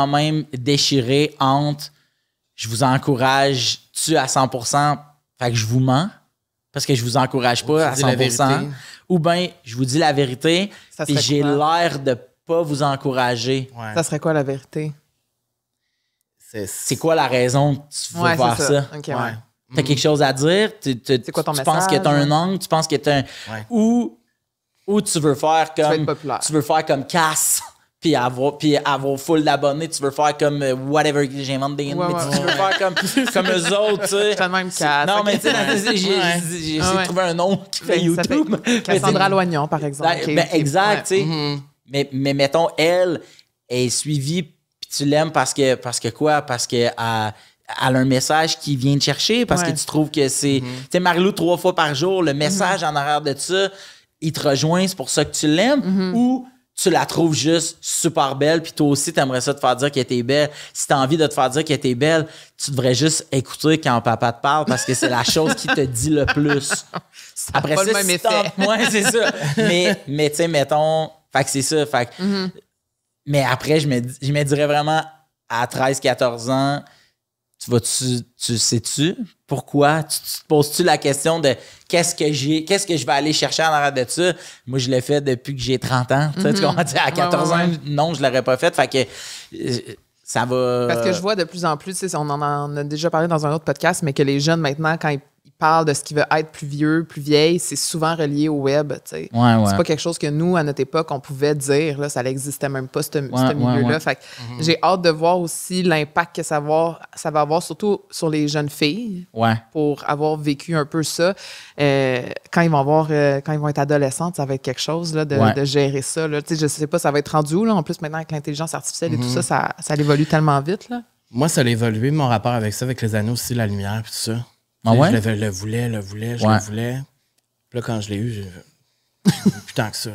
même déchiré entre je vous encourage-tu à 100%, fait que je vous mens, parce que je vous encourage pas à 100%, ou bien je vous dis la vérité, et j'ai l'air de pas vous encourager. Ouais. Ça serait quoi la vérité? C'est quoi la raison que tu veux faire ça? Okay, T'as quelque chose à dire? C'est quoi ton message? Tu penses que t'as un angle? Tu penses que t'as un... Ou tu veux faire comme... Tu veux faire comme Cass, puis avoir full d'abonnés. Tu veux faire comme whatever, j'invente des... mais tu veux faire comme eux autres, tu sais. C'est le même Cass. Non, mais tu sais, j'ai essayé de trouver un nom qui fait YouTube. Cassandra Loignon, par exemple. Exact, tu sais. Mais mettons, elle est suivie, puis tu l'aimes parce que quoi? Parce qu'elle a un message qui vient te chercher, parce que tu trouves que c'est... Tu sais, Marie-Lou, 3 fois par jour, le message en arrière de ça, il te rejoint, c'est pour ça que tu l'aimes, ou tu la trouves juste super belle, puis toi aussi, t'aimerais ça te faire dire qu'elle était belle. Si t'as envie de te faire dire qu'elle était belle, tu devrais juste écouter quand papa te parle, parce que c'est la chose qui te dit le plus. Après ça, le même effet. Ouais, c'est ça. Mais tu sais, mettons... Fait que c'est ça. Fait que, mais après, je me dirais vraiment, à 13-14 ans, tu sais-tu pourquoi? Tu te poses-tu la question de qu'est-ce que je vais aller chercher en arrière de ça? Moi, je l'ai fait depuis que j'ai 30 ans. Tu comprends? À 14 ans, non, je l'aurais pas fait. Fait que ça va... Parce que je vois de plus en plus, on en a déjà parlé dans un autre podcast, mais que les jeunes, maintenant, quand ils parlent de ce qui veut être plus vieux, plus vieille, c'est souvent relié au web. C'est pas quelque chose que nous, à notre époque, on pouvait dire. Là, ça n'existait même pas, ce milieu-là. Fait que j'ai hâte de voir aussi l'impact que ça va avoir, surtout sur les jeunes filles, pour avoir vécu un peu ça. Quand ils vont être adolescentes, ça va être quelque chose là, de gérer ça. Là. Je sais pas, ça va être rendu où. Là. En plus, maintenant, avec l'intelligence artificielle et tout ça évolue tellement vite. Là. Moi, ça a évolué, mon rapport avec ça, avec les anneaux aussi, la lumière et tout ça. Je le voulais. Puis là, quand je l'ai eu, j'ai plus tant que ça.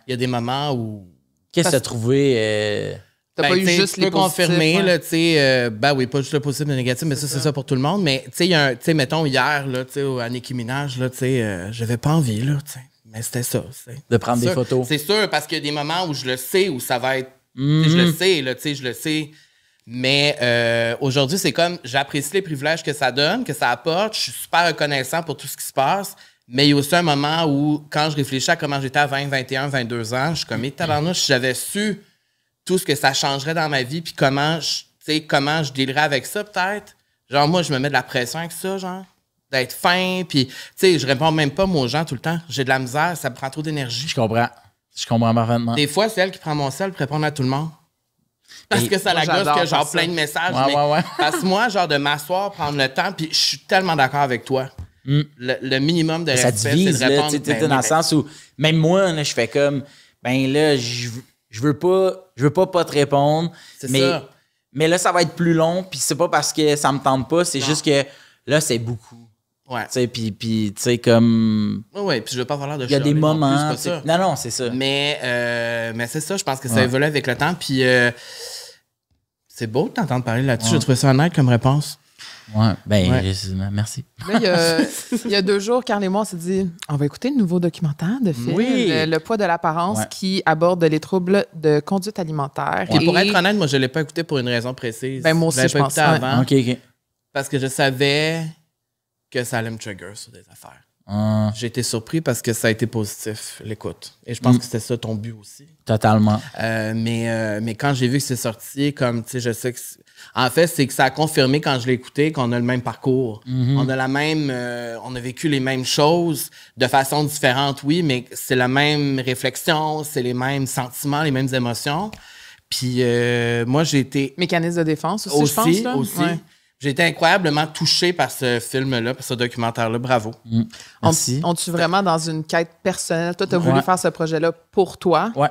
Il y a des moments où... Qu'est-ce que tu as trouvé? T'as pas eu juste les positifs. Confirmer, là, tu sais, oui, pas juste le positif et le négatif, mais c'est ça pour tout le monde. Mais, tu sais, mettons, hier, là, tu sais, à Nicki Minaj, là, tu sais, j'avais pas envie, là, tu sais. Mais c'était ça, de prendre des photos. C'est sûr, parce qu'il y a des moments où je le sais, où ça va être... Je le sais, là, tu sais, je le sais... Mais aujourd'hui, c'est comme, j'apprécie les privilèges que ça donne, que ça apporte. Je suis super reconnaissant pour tout ce qui se passe. Mais il y a aussi un moment où, quand je réfléchis à comment j'étais à 20, 21, 22 ans, je suis comme, tabarnouche, j'avais su tout ce que ça changerait dans ma vie, puis comment je dealerais avec ça, peut-être. Genre, moi, je me mets de la pression avec ça, genre, d'être fin, puis, tu sais, je réponds même pas, moi, aux gens tout le temps. J'ai de la misère, ça me prend trop d'énergie. Je comprends parfaitement. Des fois, c'est elle qui prend mon sel pour répondre à tout le monde. Parce que ça la gosse que genre ça. plein de messages. Ouais, mais ouais. Parce que moi, genre de m'asseoir, prendre le temps, puis je suis tellement d'accord avec toi. Le minimum de Ça respect, divise, c'est de là, répondre. tu sais, dans le sens où, même moi, là, je fais comme, ben là, je veux pas te répondre. C'est mais, ça. Mais là, ça va être plus long, puis c'est pas parce que ça me tente pas, c'est juste que là, c'est beaucoup. Ouais. Tu sais, puis tu sais, comme... Oui, puis je veux pas avoir l'air de Il y a des chialer non plus, moments... c'est pas ça. Non, c'est ça. Mais c'est ça, je pense que ça évolue avec le temps. Puis c'est beau de t'entendre parler là-dessus. J'ai trouvé ça honnête comme réponse. Ouais, ben, Ouais. merci. Là, il y a 2 jours, Carl et moi, on s'est dit, on va écouter le nouveau documentaire de Phil, Oui. Le poids de l'apparence, Ouais. qui aborde les troubles de conduite alimentaire. Et pour être honnête, moi, je l'ai pas écouté pour une raison précise. Ben, moi aussi, l'avais je pas pense, écouté ouais. avant OK. parce que je savais que ça allait me trigger sur des affaires. J'ai été surpris parce que ça a été positif, l'écoute. Et je pense que c'était ça ton but aussi. Totalement. Mais quand j'ai vu que c'est sorti, comme, tu sais, je sais que... En fait, c'est que ça a confirmé quand je l'ai écouté qu'on a le même parcours. On a la même... on a vécu les mêmes choses de façon différente, oui, mais c'est la même réflexion, c'est les mêmes sentiments, les mêmes émotions. Puis moi, j'ai été... Mécanisme de défense aussi, je pense. Là. Aussi. Ouais. J'ai été incroyablement touché par ce film-là, par ce documentaire-là. Bravo. Merci. On tue vraiment dans une quête personnelle. Toi, tu as voulu Ouais. faire ce projet-là pour toi. Ouais.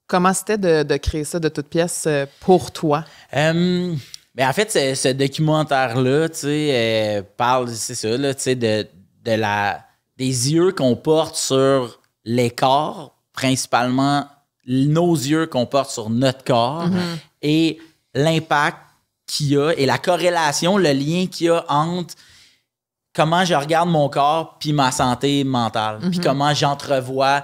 Comment c'était de créer ça de toute pièce pour toi? Ben en fait, ce documentaire-là, tu sais, parle, c'est ça, là, tu sais, des yeux qu'on porte sur les corps, principalement nos yeux qu'on porte sur notre corps, et l'impact qu'il y a et la corrélation, le lien qu'il y a entre comment je regarde mon corps puis ma santé mentale, puis comment j'entrevois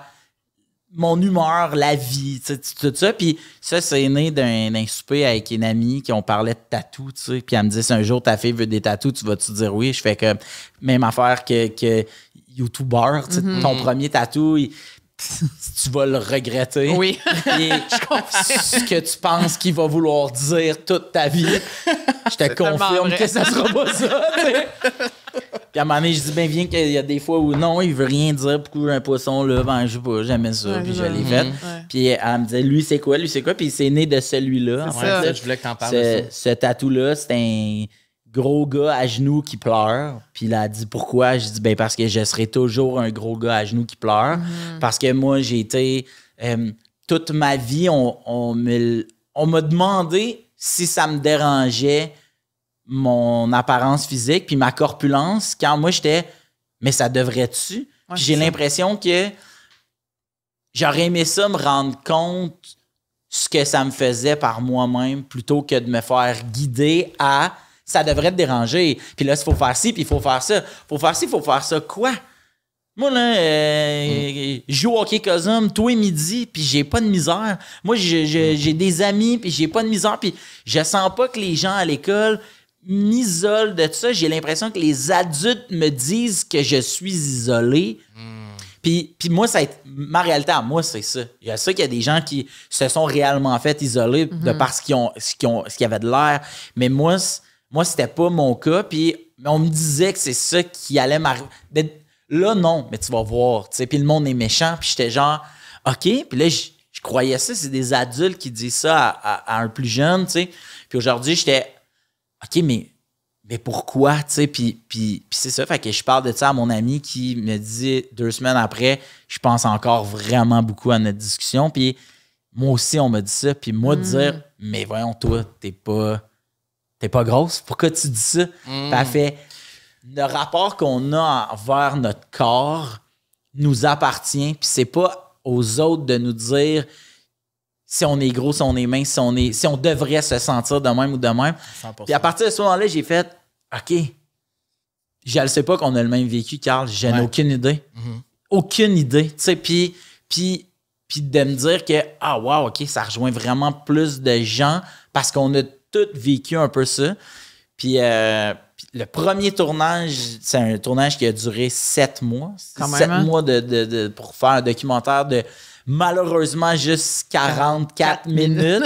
mon humeur, la vie, tu sais, tout ça. Puis ça, c'est né d'un souper avec une amie qui on parlait de tatou, tu sais. Puis elle me dit, si un jour ta fille veut des tatous, tu vas-tu dire oui? Je fais que même affaire que YouTuber, tu sais, ton premier tatou, tu vas le regretter. Oui. Et ce que tu penses qu'il va vouloir dire toute ta vie, je te confirme vrai. que ça sera pas ça, tu sais. Puis à un moment donné, je dis, ben, viens qu'il y a des fois où non, il veut rien dire. Pourquoi un poisson, là, ben, je sais pas, jamais ça. Ouais, Puis je ouais. l'ai fait. Ouais. Puis elle me disait, lui, c'est quoi? Puis c'est né de celui-là. C'est en ça. fait. Je voulais que t'en parles de ça. Ce tatou-là, c'est un gros gars à genoux qui pleure. Puis il a dit, pourquoi? Je dis, ben, parce que je serai toujours un gros gars à genoux qui pleure. Parce que moi, j'ai été... toute ma vie, on m'a demandé si ça me dérangeait mon apparence physique puis ma corpulence quand moi j'étais mais ça devrait-tu? Ouais, Puis j'ai c'est ça. l'impression que j'aurais aimé ça me rendre compte ce que ça me faisait par moi-même plutôt que de me faire guider à ça devrait te déranger. Puis là, il faut faire ci, puis il faut faire ça. Faut faire ci, il faut faire ça. Quoi? Moi, là, je joue au hockey Cosum tous les midis, puis j'ai pas de misère. Moi, j'ai des amis, puis j'ai pas de misère, puis je sens pas que les gens à l'école m'isolent de ça. J'ai l'impression que les adultes me disent que je suis isolé. Puis moi, ma réalité à moi, c'est ça. Je sais qu'il y a des gens qui se sont réellement fait isoler de parce qu'ils y avait de l'air. Mais moi, c'était pas mon cas. Puis on me disait que c'est ça qui allait m'arriver. Là, non, mais tu vas voir. T'sais. Puis le monde est méchant. Puis j'étais genre, OK. Puis là, je croyais ça. C'est des adultes qui disent ça à un plus jeune. T'sais. Puis aujourd'hui, j'étais, OK, mais pourquoi, tu sais, puis c'est ça, fait que je parle de ça à mon ami qui me dit 2 semaines après, je pense encore vraiment beaucoup à notre discussion, puis moi aussi, on m'a dit ça, puis moi, de dire, mais voyons, toi, t'es pas grosse, pourquoi tu dis ça? Puis elle fait, le rapport qu'on a envers notre corps nous appartient, puis c'est pas aux autres de nous dire si on est gros, si on est mince, si on devrait se sentir de même ou de même. 100%. Puis à partir de ce moment-là, j'ai fait OK, je ne sais pas qu'on a le même vécu, Carl. Je n'ai aucune idée. Aucune idée. Tu sais, puis de me dire que, ah, wow, OK, ça rejoint vraiment plus de gens parce qu'on a tous vécu un peu ça. Puis le premier tournage, c'est un tournage qui a duré 7 mois. Quand même, 7 hein? mois pour faire un documentaire de malheureusement juste 44 minutes.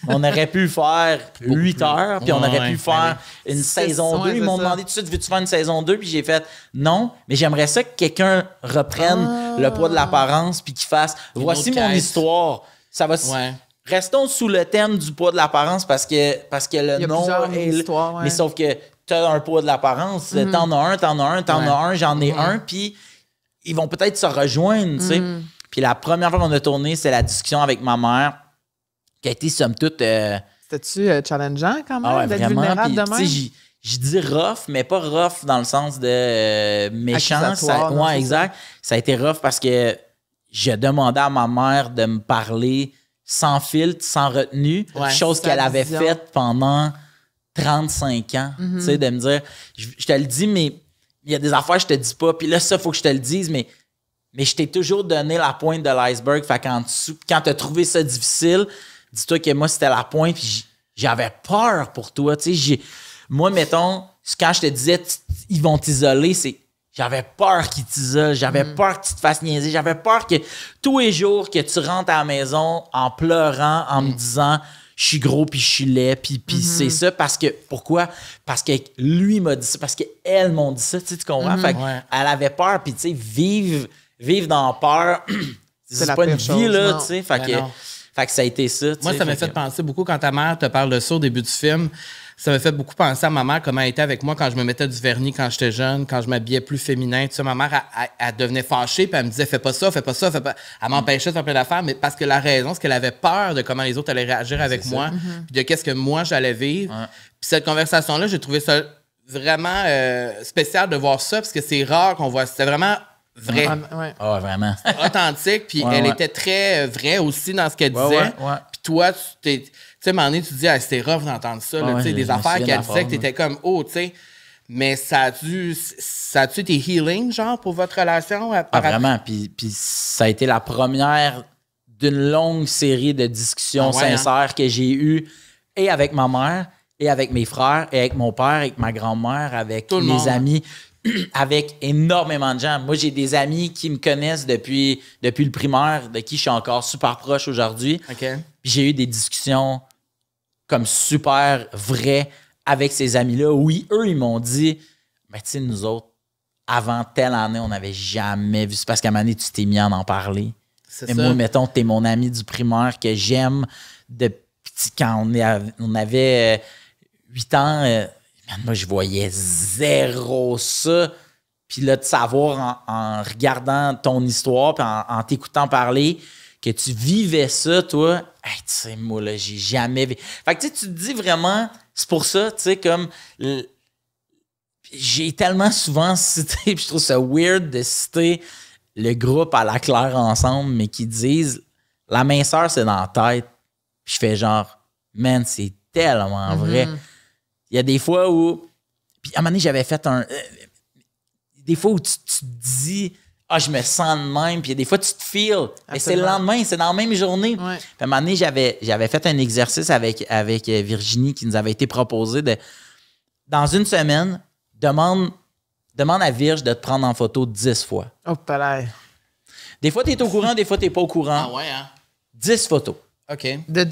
On aurait pu faire 8 heures, puis on aurait pu faire une saison 2. Ils m'ont demandé tout de suite, veux-tu faire une saison 2? Puis j'ai fait non, mais j'aimerais ça que quelqu'un reprenne le poids de l'apparence puis qu'il fasse voici autre mon quête. histoire. Ça va. Ouais. restons sous le thème du poids de l'apparence parce que le nom est histoires, mais sauf que t'as un poids de l'apparence, t'en as un, j'en ai un, puis ils vont peut-être se rejoindre, tu sais. Puis la première fois qu'on a tourné, c'est la discussion avec ma mère qui a été somme toute... C'était-tu challengeant quand même d'être vraiment, vulnérable de même? Je dis rough, mais pas rough dans le sens de méchant. Exact. Ça a été rough parce que je demandais à ma mère de me parler sans filtre, sans retenue, chose qu'elle avait faite pendant 35 ans. Tu sais, de me dire, je te le dis, mais il y a des affaires que je te dis pas, puis là, ça, il faut que je te le dise, mais je t'ai toujours donné la pointe de l'iceberg. Fait quand tu as trouvé ça difficile, dis-toi que moi, c'était la pointe, puis j'avais peur pour toi. Tu sais, moi, mettons, quand je te disais, ils vont t'isoler, j'avais peur qu'ils t'isolent, j'avais peur que tu te fasses niaiser, j'avais peur que tous les jours que tu rentres à la maison en pleurant, en me disant je suis gros puis je suis laid, puis c'est ça parce que pourquoi? Parce que lui m'a dit ça, parce qu'elles m'ont dit ça, tu comprends? Fait elle avait peur, puis tu sais, vivre dans la peur, c'est pas une vie, là, tu sais. Fait que ça a été ça. Moi, ça m'a fait penser beaucoup quand ta mère te parle de ça au début du film. Ça m'a fait beaucoup penser à ma mère, comment elle était avec moi quand je me mettais du vernis quand j'étais jeune, quand je m'habillais plus féminin. Tu sais, ma mère, elle devenait fâchée, puis elle me disait fais pas ça, fais pas ça, fais pas. Elle m'empêchait de faire plein d'affaires, mais parce que la raison, c'est qu'elle avait peur de comment les autres allaient réagir avec moi, puis de qu'est-ce que moi j'allais vivre. Puis cette conversation-là, j'ai trouvé ça vraiment spécial de voir ça, parce que c'est rare qu'on voit. C'était vraiment vrai. Ah, vraiment. Authentique, puis elle était très vraie aussi dans ce qu'elle disait. Puis toi, tu sais, à un moment donné, tu te dis, c'était rough d'entendre ça. Là, des affaires qu'elle disait que tu étais comme, tu sais. Mais ça a-tu été healing, genre, pour votre relation? Vraiment. Puis ça a été la première d'une longue série de discussions sincères que j'ai eues et avec ma mère, et avec mes frères, et avec mon père, avec ma grand-mère, avec mes amis, avec énormément de gens. Moi, j'ai des amis qui me connaissent depuis le primaire, de qui je suis encore super proche aujourd'hui. Okay. Puis j'ai eu des discussions comme super vraies avec ces amis-là. Oui, eux, ils m'ont dit, mais tu sais, nous autres, avant telle année, on n'avait jamais vu. C'est parce qu'à un moment donné, tu t'es mis à en parler. Mais moi, mettons, t'es mon ami du primaire que j'aime depuis quand on avait 8 ans. Moi, je voyais zéro ça. Puis là, de savoir en regardant ton histoire puis en t'écoutant parler que tu vivais ça, toi, tu sais, moi, là, j'ai jamais vu. Fait que tu sais, tu te dis vraiment, c'est pour ça, tu sais, comme j'ai tellement souvent cité, puis je trouve ça weird de citer le groupe à la claire ensemble, mais qui disent la minceur, c'est dans la tête. Puis je fais genre, man, c'est tellement vrai. Il y a des fois où. Puis à un moment donné, j'avais fait des fois où tu te dis, je me sens de même. Puis il y a des fois, tu te feels. Mais c'est le lendemain, c'est dans la même journée. Ouais. Puis à un moment donné, j'avais fait un exercice avec Virginie qui nous avait été proposé de. Dans une semaine, demande à Virge de te prendre en photo 10 fois. Oh, palais. Des fois, tu es au courant, des fois, tu n'es pas au courant. Ah ouais, hein? 10 photos. OK.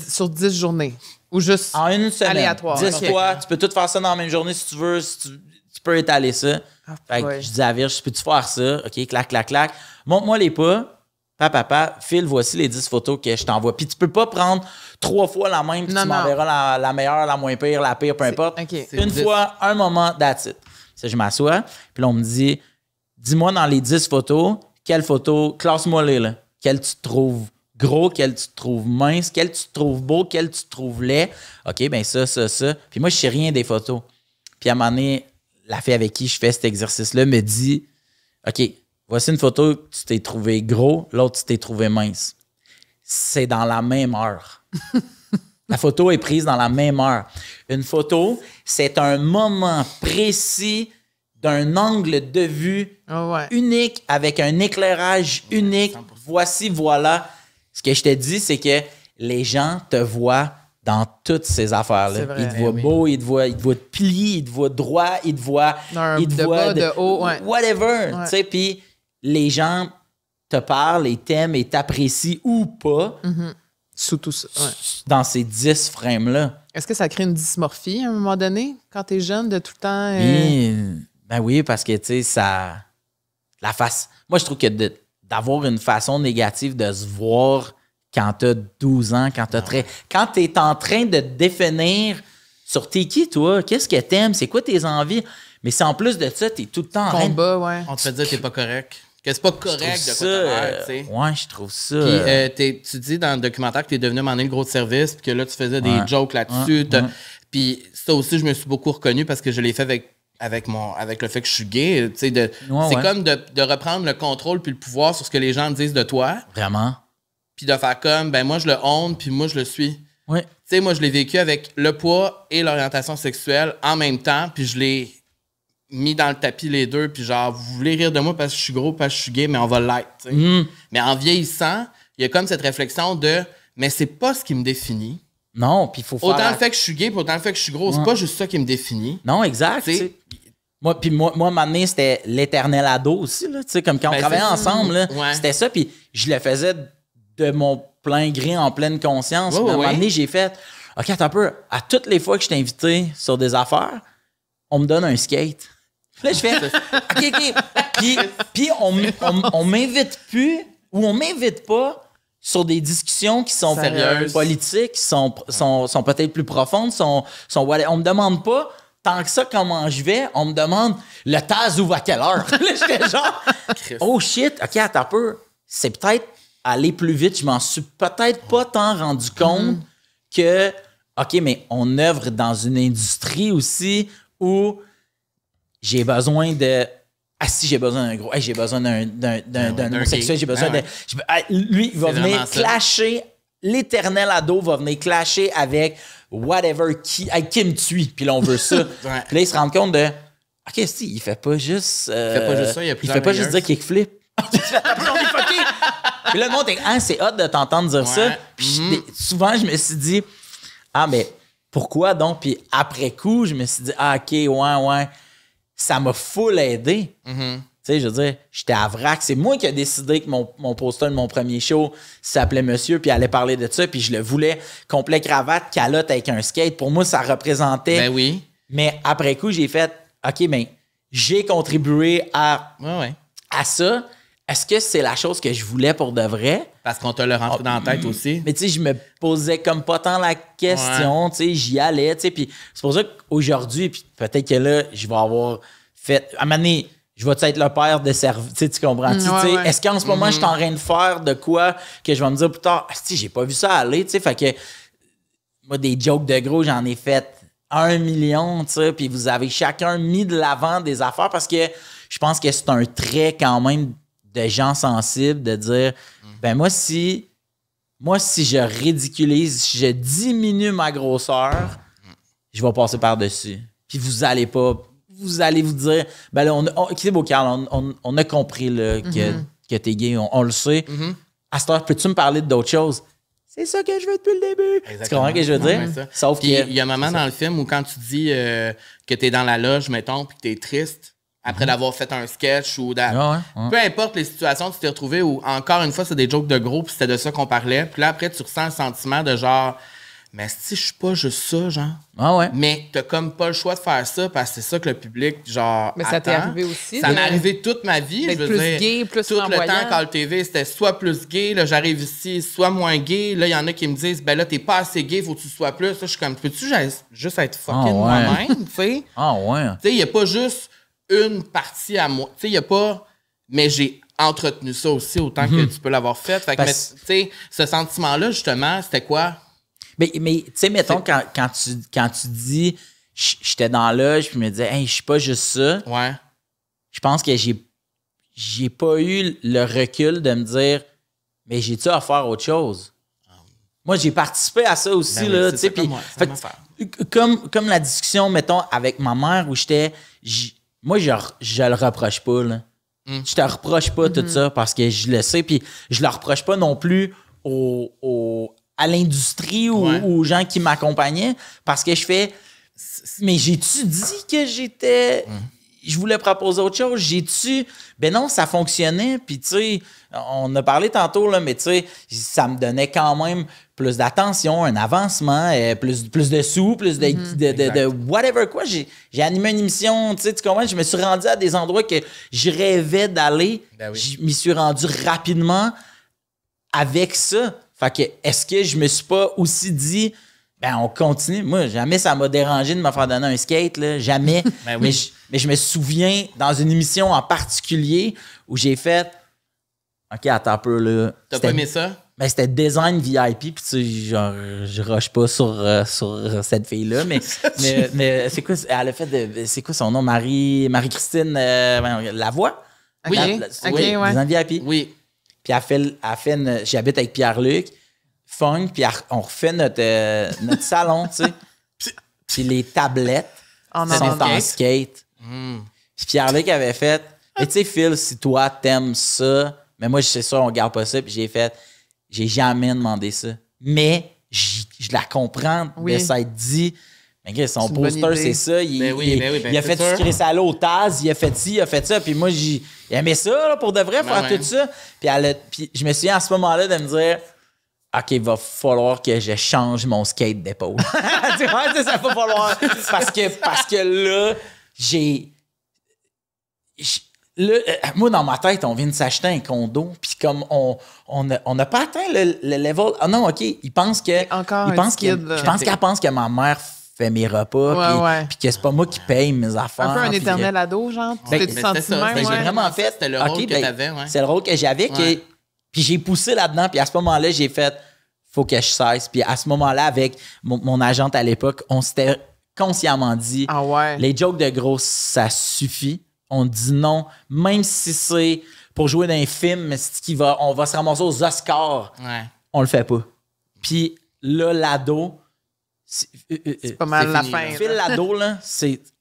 Sur 10 journées. Ou juste en une semaine. Aléatoire. 10 fois. Tu peux tout faire ça dans la même journée si tu veux. Si tu peux étaler ça. Fait que je dis à Virge, peux-tu faire ça? OK, clac, clac, clac. Montre-moi les pas. Papa, Phil, voici les 10 photos que je t'envoie. Puis tu peux pas prendre 3 fois la même, puis tu m'enverras la meilleure, la moins pire, la pire, peu importe. Okay. Une fois, un moment, that's it. Ça, je m'assois, puis là, on me dit, dis-moi dans les 10 photos, quelle photo, classe-moi-les, là. Quelle tu trouves gros, quelle tu trouves mince, quelle tu trouves beau, quelle tu trouves laid. OK, ben ça. Puis moi, je sais rien des photos. Puis à un moment donné, la fille avec qui je fais cet exercice-là me dit, OK, voici une photo que tu t'es trouvé gros, l'autre tu t'es trouvé mince. C'est dans la même heure. La photo est prise dans la même heure. Une photo, c'est un moment précis d'un angle de vue unique, avec un éclairage unique. Voici, voilà. Ce que je te dis, c'est que les gens te voient dans toutes ces affaires-là. Vrai, ils te voient beau, ils te voient te plier, ils te voient droit, ils te voient... de bas, de haut, whatever. Tu sais, puis les gens te parlent et t'aiment et t'apprécient ou pas sous tout ça. Ouais. Dans ces 10 frames-là. Est-ce que ça crée une dysmorphie à un moment donné quand t'es jeune de tout le temps? Ben oui, parce que tu sais, ça... La face... Moi, je trouve que d'avoir une façon négative de se voir quand t'as 12 ans, quand quand t'es en train de te définir sur t'es qui, toi? Qu'est-ce que t'aimes? C'est quoi tes envies? Mais c'est en plus de ça, t'es tout le temps en train de... Combat, ouais. On te fait dire que t'es pas correct. Que c'est pas correct de quoi t'as l'air, tu sais. Ouais, je trouve ça... Puis tu dis dans le documentaire que t'es devenu à un moment donné le gros de service, puis que là, tu faisais des jokes là-dessus. Puis ça aussi, je me suis beaucoup reconnu parce que je l'ai fait avec le fait que je suis gay. Tu sais, c'est comme de reprendre le contrôle puis le pouvoir sur ce que les gens disent de toi. Vraiment. Puis de faire comme, ben moi, je le honte, puis moi, je le suis. Oui. Tu sais, moi, je l'ai vécu avec le poids et l'orientation sexuelle en même temps, puis je l'ai mis dans le tapis les deux, puis genre, vous voulez rire de moi parce que je suis gros, parce que je suis gay, mais on va l'être. Tu sais. Mais en vieillissant, il y a comme cette réflexion de, mais c'est pas ce qui me définit. Non, puis il faut faire... Autant le fait que je suis gay, puis autant le fait que je suis gros, c'est pas juste ça qui me définit. Non, exact. Moi, à un moment donné, c'était l'éternel ado aussi, là, comme quand on travaillait ensemble, là, c'était ça, puis je le faisais de mon plein gré, en pleine conscience. À un moment donné, j'ai fait, OK, attends un peu, à toutes les fois que je t'ai invité sur des affaires, on me donne un skate. Là, je fais, OK. Puis on m'invite plus, ou on m'invite pas sur des discussions qui sont sérieuses, politiques, qui sont peut-être plus profondes, on me demande pas tant que ça comment je vais, on me demande le Taz ouvre à quelle heure. Là, j'étais genre oh shit, OK, attends un peu. C'est peut-être aller plus vite, je m'en suis peut-être pas tant rendu compte que OK, mais on œuvre dans une industrie aussi où j'ai besoin de si j'ai besoin d'un gros, j'ai besoin d'un homosexuel, j'ai besoin de... Lui, il va venir clasher, l'éternel ado va venir clasher avec whatever, qui me tue, puis là, on veut ça. Puis là, il se rend compte de, OK, si, il fait pas juste... il fait pas juste ça, il fait pas juste dire kickflip. Puis là, le monde est, c'est hot de t'entendre dire ça. Puis souvent, je me suis dit, mais pourquoi donc? Puis après coup, je me suis dit, OK, ouais. Ça m'a full aidé. Tu sais, je veux dire, j'étais à vrac. C'est moi qui ai décidé que mon poster de mon premier show s'appelait Monsieur, puis allait parler de ça, puis je le voulais complet cravate, calotte avec un skate. Pour moi, ça représentait... Ben oui. Mais après coup, j'ai fait, OK, mais j'ai contribué à ça. Est-ce que c'est la chose que je voulais pour de vrai? Parce qu'on te l'a rentré dans la tête aussi. Mais tu sais, je me posais comme pas tant la question, tu sais, j'y allais, tu sais, puis c'est pour ça qu'aujourd'hui, puis peut-être que là, je vais avoir fait... À un moment donné, je vais être le père de service, tu comprends? Est-ce qu'en ce moment, je suis en train de faire de quoi que je vais me dire plus tard, j'ai pas vu ça aller, tu sais, fait que moi, des jokes de gros, j'en ai fait 1 million, tu sais, puis vous avez chacun mis de l'avant des affaires parce que je pense que c'est un trait quand même de gens sensibles de dire ben moi si je ridiculise, si je diminue ma grosseur, je vais passer par-dessus. Puis vous allez vous dire ben là c'est beau Carl, on a compris là, que t'es gay, on le sait. À cette heure, peux-tu me parler d'autres choses? C'est ça que je veux depuis le début. Exactement. Tu comprends ce que je veux dire? Sauf qu'il y a un moment dans le film où quand tu dis que t'es dans la loge, mettons, puis que t'es triste, après d'avoir fait un sketch ou peu importe les situations tu t'es retrouvé où, encore une fois, c'est des jokes de gros puis c'était de ça qu'on parlait. Puis là, après, tu ressens le sentiment de genre, mais si je suis pas juste ça, genre. Mais t'as comme pas le choix de faire ça parce que c'est ça que le public, genre, mais ça t'est arrivé aussi. Ça m'est arrivé toute ma vie. Je veux plus dire, gay, plus tout le temps, quand le TV, c'était soit plus gay, là, j'arrive ici, soit moins gay. Là, il y en a qui me disent, ben là, t'es pas assez gay, faut que tu sois plus. Là, je suis comme, peux-tu juste être fucking moi-même, tu sais? Tu sais, il y a pas juste une partie à moi. Tu sais, il n'y a pas... Mais j'ai entretenu ça aussi autant que tu peux l'avoir fait. Fait que, tu sais, ce sentiment-là, justement, c'était quoi? Mais tu sais, mettons, quand tu dis « j'étais dans la loge » puis je me disais « hey, je suis pas juste ça », je pense que j'ai pas eu le recul de me dire « mais j'ai-tu à faire autre chose? » Moi, j'ai participé à ça aussi, là, tu sais, puis... Comme la discussion, mettons, avec ma mère, où j'étais... Moi, je le reproche pas, là. Je te reproche pas tout ça parce que je le sais, puis je le reproche pas non plus à l'industrie ou aux gens qui m'accompagnaient parce que je fais... Mais j'ai-tu dit que j'étais... Je voulais proposer autre chose? J'ai-tu... Ben non, ça fonctionnait, puis tu sais, on a parlé tantôt, là, mais tu sais, ça me donnait quand même plus d'attention, un avancement, plus de sous, plus de whatever quoi. J'ai animé une émission, tu sais, tu comprends? Je me suis rendu à des endroits que je rêvais d'aller. Je m'y suis rendu rapidement avec ça. Fait que, est-ce que je me suis pas aussi dit, ben, on continue. Moi, jamais ça m'a dérangé de me faire donner un skate, là. Jamais. Ben oui. mais je me souviens, dans une émission en particulier, où j'ai fait, OK, attends un peu, là. T'as pas aimé ça? Ben, c'était design VIP, puis tu sais, genre, je rush pas sur cette fille-là, mais c'est quoi, elle a fait c'est quoi son nom? Marie-Christine Lavoie? Oui, Oui, ouais. design VIP. Oui. Puis elle fait j'habite avec Pierre-Luc, funk, puis on refait notre salon, tu sais. Puis les tablettes En sont en skate. Puis Pierre-Luc avait fait, mais tu sais, Phil, si toi, t'aimes ça, mais moi, je sais ça, on garde pas ça, puis j'ai jamais demandé ça. Mais je la comprends de s'être dit, mais gars, son poster, c'est ça. Il a fait du Chris au Taz, il a fait ci, il a fait ça. Puis moi, j'ai aimé ça, là, pour de vrai, faire tout ça. Puis je me souviens à ce moment-là de me dire, OK, il va falloir que je change mon skate d'épaule. Tu vois, ça va falloir. Parce que là, là, moi, dans ma tête, on vient de s'acheter un condo, puis comme on n'a pas atteint le level. Ah non, OK, il pense que. Je pense qu'elle pense que ma mère fait mes repas, puis que c'est pas moi qui paye mes affaires. Un peu un éternel ado, genre. Tu t'es senti même. J'ai vraiment fait. C'était le rôle que t'avais, ouais. C'est le rôle que j'avais. Puis j'ai poussé là-dedans, puis à ce moment-là, j'ai fait faut que je cesse. Puis à ce moment-là, avec mon agente à l'époque, on s'était consciemment dit les jokes de gros, ça suffit. On dit non, même si c'est pour jouer dans un film, on va se ramasser aux Oscars. On le fait pas. Puis là, l'ado, c'est pas mal la fin. Phil, l'ado, là,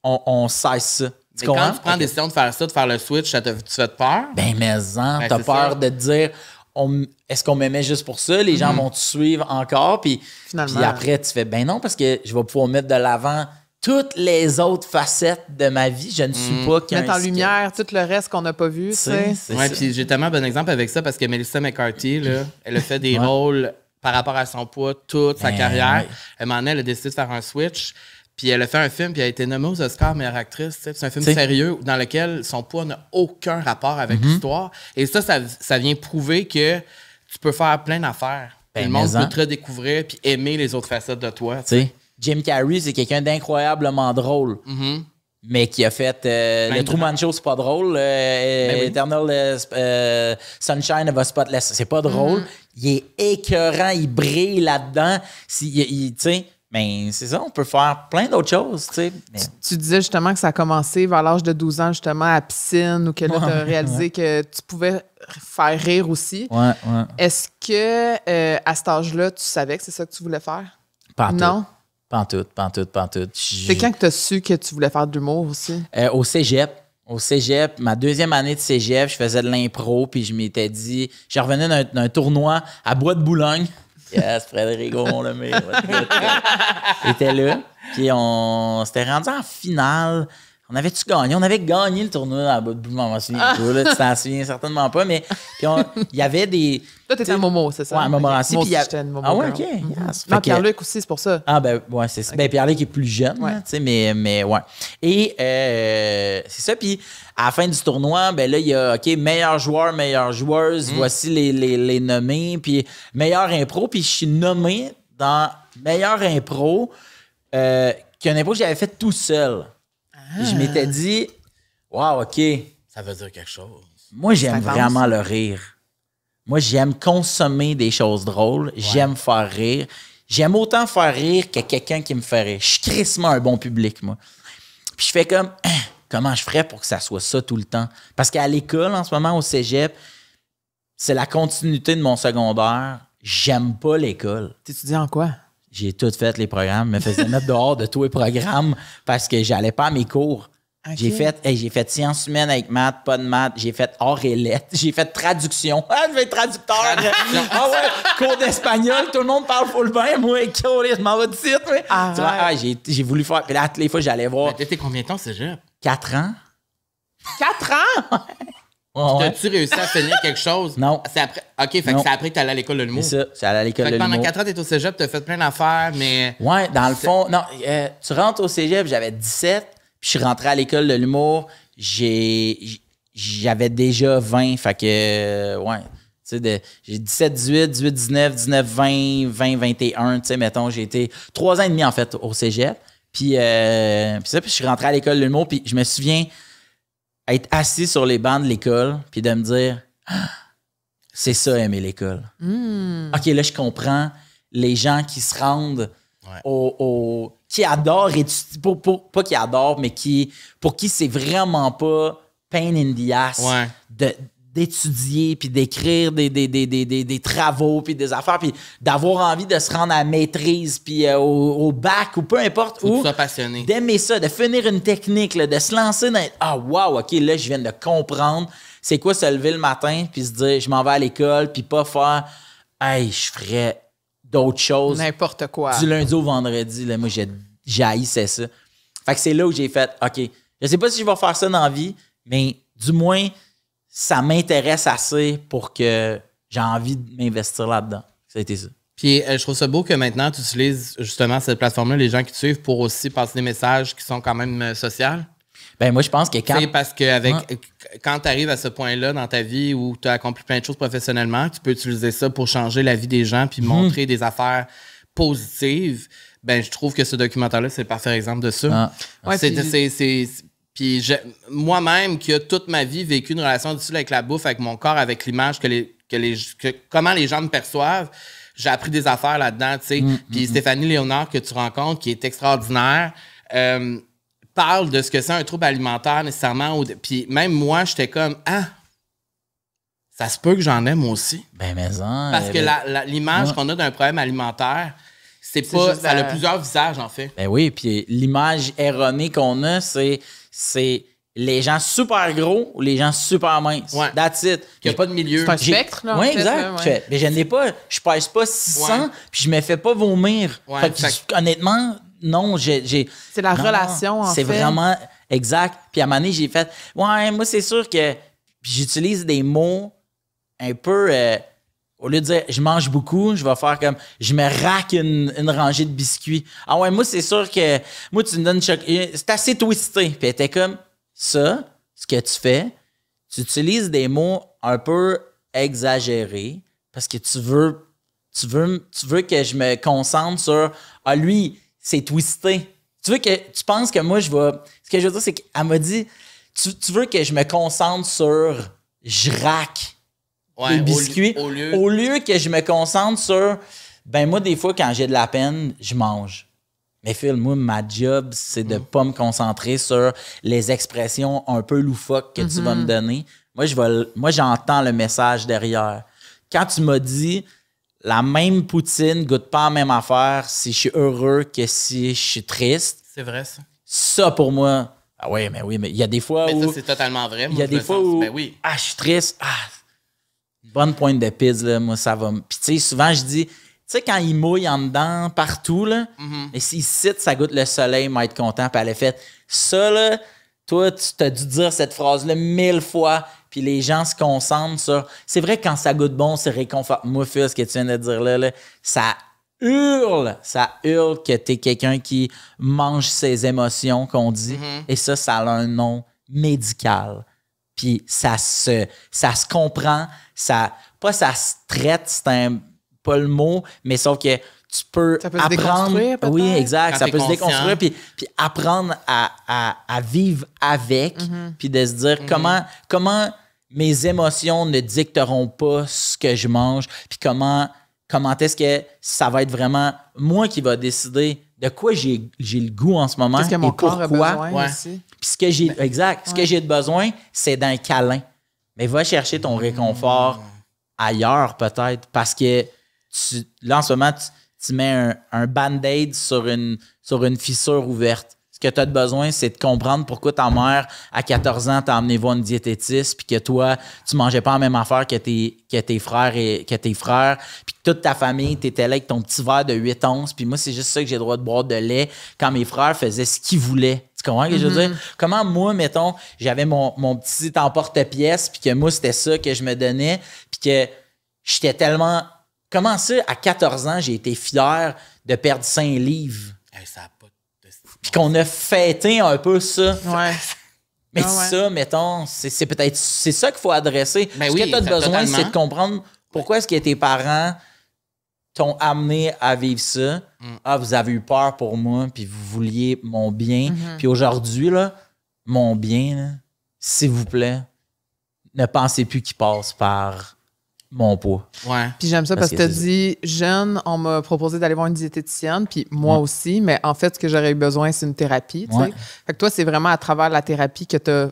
on cesse ça. Mais quand tu prends la décision de faire ça, de faire le switch, tu fais peur? Ben, t'as peur de te dire, est-ce qu'on m'aimait juste pour ça? Les gens vont te suivre encore? Puis après, tu fais, ben non, parce que je vais pouvoir mettre de l'avant toutes les autres facettes de ma vie. Je ne suis pas qu'un mettre en lumière tout le reste qu'on n'a pas vu, tu sais. Oui, puis j'ai tellement un bon exemple avec ça parce que Melissa McCarthy, là, elle a fait des rôles par rapport à son poids toute sa carrière. À un moment donné, elle a décidé de faire un switch. Puis elle a fait un film, puis elle a été nommée aux Oscars meilleure actrice. C'est un film sérieux dans lequel son poids n'a aucun rapport avec l'histoire. Et ça vient prouver que tu peux faire plein d'affaires. Le monde peut te redécouvrir puis aimer les autres facettes de toi. Jim Carrey, c'est quelqu'un d'incroyablement drôle. Mais qui a fait le Truman Show, c'est pas drôle. Eternal Sunshine of a Spotless, c'est pas drôle. Il est écœurant, il brille là-dedans. Tu sais, mais c'est ça, on peut faire plein d'autres choses. Tu sais. Tu disais justement que ça a commencé vers l'âge de 12 ans, justement, à la piscine, ou que là, tu as réalisé que tu pouvais faire rire aussi. Est-ce que à cet âge-là, tu savais que c'est ça que tu voulais faire? Non? Pantoute. C'est quand que tu as su que tu voulais faire de l'humour aussi? Au cégep, ma deuxième année de cégep, je faisais de l'impro, puis je m'étais dit, je revenais d'un tournoi à Bois de Boulogne. Yes, Frédéric Gaumont-Lemay. était là. Puis on s'était rendu en finale. On avait-tu gagné? On avait gagné le tournoi à Bois de Boulogne. Je m'en souviens pas. Tu t'en souviens certainement pas. Mais il y avait des... Toi, t'étais un Momo, c'est ça? Ouais, un Montmorency. Moi aussi, j'étais une Momo. Ah ouais, OK. Yes. Non, Pierre-Luc aussi, c'est pour ça. Ah ben, ouais, c'est ça. Ben, Pierre-Luc est plus jeune, tu sais, mais ouais. Et c'est ça. Puis à la fin du tournoi, ben là, il y a, OK, meilleur joueur, meilleure joueuse. Voici les nommés. Puis meilleur impro. Puis je suis nommé dans meilleur impro, qu'un impro que j'avais fait tout seul. Puis je m'étais dit, wow, OK. Ça veut dire quelque chose. Moi, j'aime vraiment le rire. Moi, j'aime consommer des choses drôles. J'aime faire rire. J'aime autant faire rire que quelqu'un qui me fait rire. Je suis crissement un bon public, moi. Puis je fais comme, comment je ferais pour que ça soit ça tout le temps? Parce qu'à l'école, en ce moment, au cégep, c'est la continuité de mon secondaire. J'aime pas l'école. T'étudies en quoi? J'ai tout fait les programmes, me faisais mettre dehors de tous les programmes parce que j'allais pas à mes cours. Okay. J'ai fait sciences humaines avec maths, pas de maths. J'ai fait art et lettres. J'ai fait traduction. Je vais être traducteur. Ah ouais, cours d'espagnol. Tout le monde parle full bien. Moi, je m'en vais de site. J'ai voulu faire. Puis là, toutes les fois, j'allais voir. Mais t'étais combien de temps, cégep? 4 ans. 4 ans? T'as-tu réussi à finir quelque chose? Non. C'est après. OK, fait que c'est après que t'es allé à l'école de l'humour. C'est ça, c'est allé à l'école de l'humour. Pendant 4 ans, t'es au cégep, t'as fait plein d'affaires, mais. Ouais, dans le fond, non. Tu rentres au cégep, j'avais 17, puis je suis rentré à l'école de l'humour, j'avais déjà 20, fait que, ouais. Tu J'ai 17, 18, 18, 19, 19, 20, 20, 21. Tu sais, mettons, j'ai été 3 ans et demi, en fait, au cégep. Puis je suis rentré à l'école de l'humour, puis je me souviens être assis sur les bancs de l'école, puis de me dire, c'est ça, aimer l'école. OK, là, je comprends les gens qui se rendent qui adorent étudier, pas qui adorent, mais pour qui c'est vraiment pas pain in the ass d'étudier, puis d'écrire des travaux, puis des affaires, puis d'avoir envie de se rendre à la maîtrise, puis au bac, ou peu importe Faut que où. tu sois passionné. D'aimer ça, de finir une technique, là, de se lancer dans... Ah, wow, OK, là, je viens de comprendre c'est quoi se lever le matin, puis se dire, je m'en vais à l'école, puis pas faire, hey, je ferais d'autres choses. N'importe quoi. Du lundi au vendredi, là, moi, j'haïssais ça. Fait que c'est là où j'ai fait, OK, je sais pas si je vais faire ça dans la vie, mais du moins, ça m'intéresse assez pour que j'ai envie de m'investir là-dedans. Ça a été ça. Puis je trouve ça beau que maintenant, tu utilises justement cette plateforme-là, les gens qui te suivent, pour aussi passer des messages qui sont quand même sociaux. Ben moi, je pense que quand... Parce que quand tu arrives à ce point-là dans ta vie où tu as accompli plein de choses professionnellement, tu peux utiliser ça pour changer la vie des gens puis montrer des affaires positives. Ben je trouve que ce documentaire-là, c'est le parfait exemple de ça. Puis moi-même, qui a toute ma vie vécu une relation difficile avec la bouffe, avec mon corps, avec l'image, comment les gens me perçoivent, j'ai appris des affaires là-dedans, tu sais. Puis Stéphanie Léonard, que tu rencontres, qui est extraordinaire, parle de ce que c'est un trouble alimentaire nécessairement. Puis même moi, j'étais comme, ça se peut que j'en ai moi aussi. Ben mais ça... Parce que l'image qu'on a d'un problème alimentaire, ça a plusieurs visages, en fait. Ben oui, puis l'image erronée qu'on a, c'est les gens super gros ou les gens super minces. Ouais. That's it. Il n'y a pas de milieu. C'est un spectre, là. Oui, en fait, exact. là, ouais. Mais je n'ai pas, je pèse pas 600, puis je me fais pas vomir. Ouais, honnêtement, non, c'est la relation, en fait. C'est vraiment exact. Puis à un moment donné, j'ai fait, moi, c'est sûr que j'utilise des mots un peu... au lieu de dire je mange beaucoup, je vais faire comme je me raque une rangée de biscuits. Ah ouais, moi, c'est sûr que moi, tu me donnes c'est assez twisté. Puis elle était comme ça, ce que tu fais, tu utilises des mots un peu exagérés parce que tu veux que je me concentre sur lui, c'est twisté. Tu penses que moi, je vais. Ce que je veux dire, c'est qu'elle m'a dit tu veux que je me concentre sur je raque. Ouais, des biscuits, au lieu que je me concentre sur ben moi des fois quand j'ai de la peine je mange, mais Phil, moi ma job c'est de pas me concentrer sur les expressions un peu loufoques que tu vas me donner. Moi j'entends le message derrière. Quand tu m'as dit la même poutine goûte pas la même affaire si je suis heureux que si je suis triste, C'est vrai, ça. Ça pour moi, mais il y a des fois Mais où ça, c'est totalement vrai. il y a des fois où je suis triste, bonne pointe de pizza, là, moi, ça va. Puis, tu sais, souvent, je dis, tu sais, quand il mouille en dedans, partout, là, mais s'il cite, ça goûte le soleil, m'a être content. Puis, elle a fait, ça, là, toi, tu t'as dû dire cette phrase-là 1000 fois, puis les gens se concentrent sur. C'est vrai que quand ça goûte bon, c'est réconfortant. Moi, Phil, ce que tu viens de dire là, ça hurle que t'es quelqu'un qui mange ses émotions, qu'on dit. Et ça a un nom médical. Puis ça se comprend, ça se traite, c'est pas le mot, mais sauf que tu peux se déconstruire, peut-être? Oui, exact, ça peut se conscient. déconstruire, puis apprendre à vivre avec, puis de se dire comment mes émotions ne dicteront pas ce que je mange, puis comment est-ce que ça va être vraiment moi qui va décider de quoi j'ai le goût en ce moment. Qu'est-ce que mon corps a besoin Ouais. aussi. Puis ce que j'ai de besoin, c'est d'un câlin. Mais va chercher ton réconfort ailleurs, peut-être, parce que là, en ce moment, tu mets un band-aid sur une fissure ouverte. Ce que tu as de besoin, c'est de comprendre pourquoi ta mère, à 14 ans, t'a emmené voir une diététiste, puis que toi, tu mangeais pas la même affaire que tes frères, puis que toute ta famille, t'étais là avec ton petit verre de 8 onces, puis moi, c'est juste ça que j'ai le droit de boire de lait quand mes frères faisaient ce qu'ils voulaient. Tu comprends ce que je veux dire? Comment moi, mettons, j'avais mon petit emporte-pièce, puis que moi, c'était ça que je me donnais, puis que j'étais tellement... Comment ça, à 14 ans, j'ai été fier de perdre 5 livres? Hey, ça a pas de... Puis qu'on a fêté un peu ça. Ouais. Mais ça, mettons, c'est peut-être... C'est ça qu'il faut adresser. Ben Ce oui, que tu as besoin, totalement. c'est de comprendre Pourquoi est-ce que tes parents t'ont amené à vivre ça? Ah, vous avez eu peur pour moi, puis vous vouliez mon bien. Puis aujourd'hui, là, mon bien, là, s'il vous plaît, ne pensez plus qu'il passe par mon poids. Ouais. Puis j'aime ça parce que tu as dit, jeune, on m'a proposé d'aller voir une diététicienne, puis moi aussi, mais en fait, ce que j'aurais eu besoin, c'est une thérapie. Tu sais. Fait que toi, c'est vraiment à travers la thérapie que tu as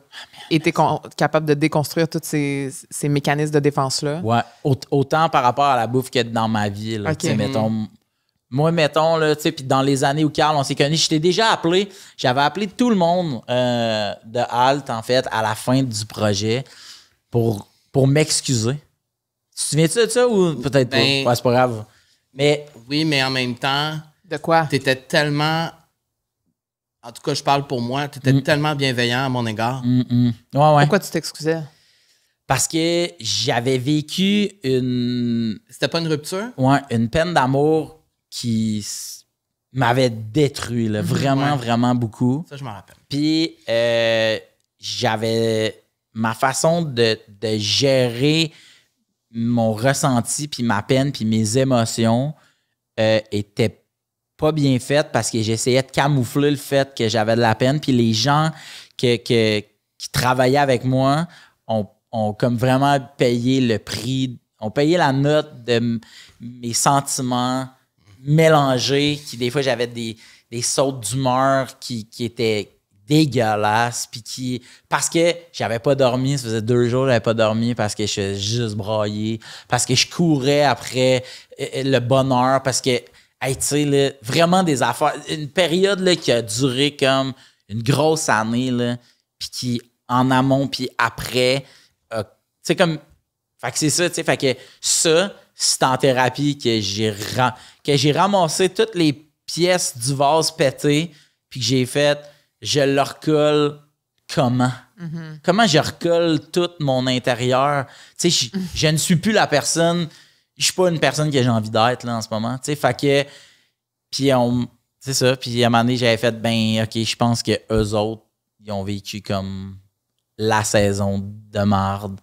été capable de déconstruire tous ces mécanismes de défense-là. Ouais. Autant par rapport à la bouffe que dans ma vie. Là, okay. Mettons, là, tu sais, puis dans les années où Carl, on s'est connus, je t'ai déjà appelé, j'avais appelé tout le monde de Halt, en fait, à la fin du projet pour m'excuser. Tu te souviens-tu de ça ou peut-être pas? Ouais, c'est pas grave. Mais, oui, mais en même temps... De quoi? T'étais tellement... En tout cas, je parle pour moi. T'étais tellement bienveillant à mon égard. Ouais. Pourquoi tu t'excusais? Parce que j'avais vécu une... C'était pas une rupture? Ouais, une peine d'amour qui m'avait détruit, là, vraiment, vraiment beaucoup. Ça, je m'en rappelle. Puis, j'avais... Ma façon de gérer mon ressenti, puis ma peine, puis mes émotions était pas bien faite parce que j'essayais de camoufler le fait que j'avais de la peine. Puis les gens qui travaillaient avec moi ont comme vraiment payé le prix, ont payé la note de mes sentiments mélangés, qui des fois j'avais des sautes d'humeur qui étaient dégueulasse, puis parce que j'avais pas dormi, ça faisait 2 jours que j'avais pas dormi parce que je suis juste braillé, parce que je courais après le bonheur, parce que, hey, tu sais, là, vraiment des affaires, une période là, qui a duré comme une grosse année, là, puis qui, en amont, puis après, tu sais, comme, fait que c'est ça, tu sais, fait que ça, c'est en thérapie que j'ai ramassé toutes les pièces du vase pété, puis que j'ai fait... Je le recolle comment? Comment je recolle tout mon intérieur? Tu sais, je ne suis plus la personne... Je suis pas une personne que j'ai envie d'être là en ce moment. Tu sais, fait que... Puis c'est ça. Puis à un moment donné, j'avais fait, OK, je pense que eux autres, ils ont vécu comme la saison de marde.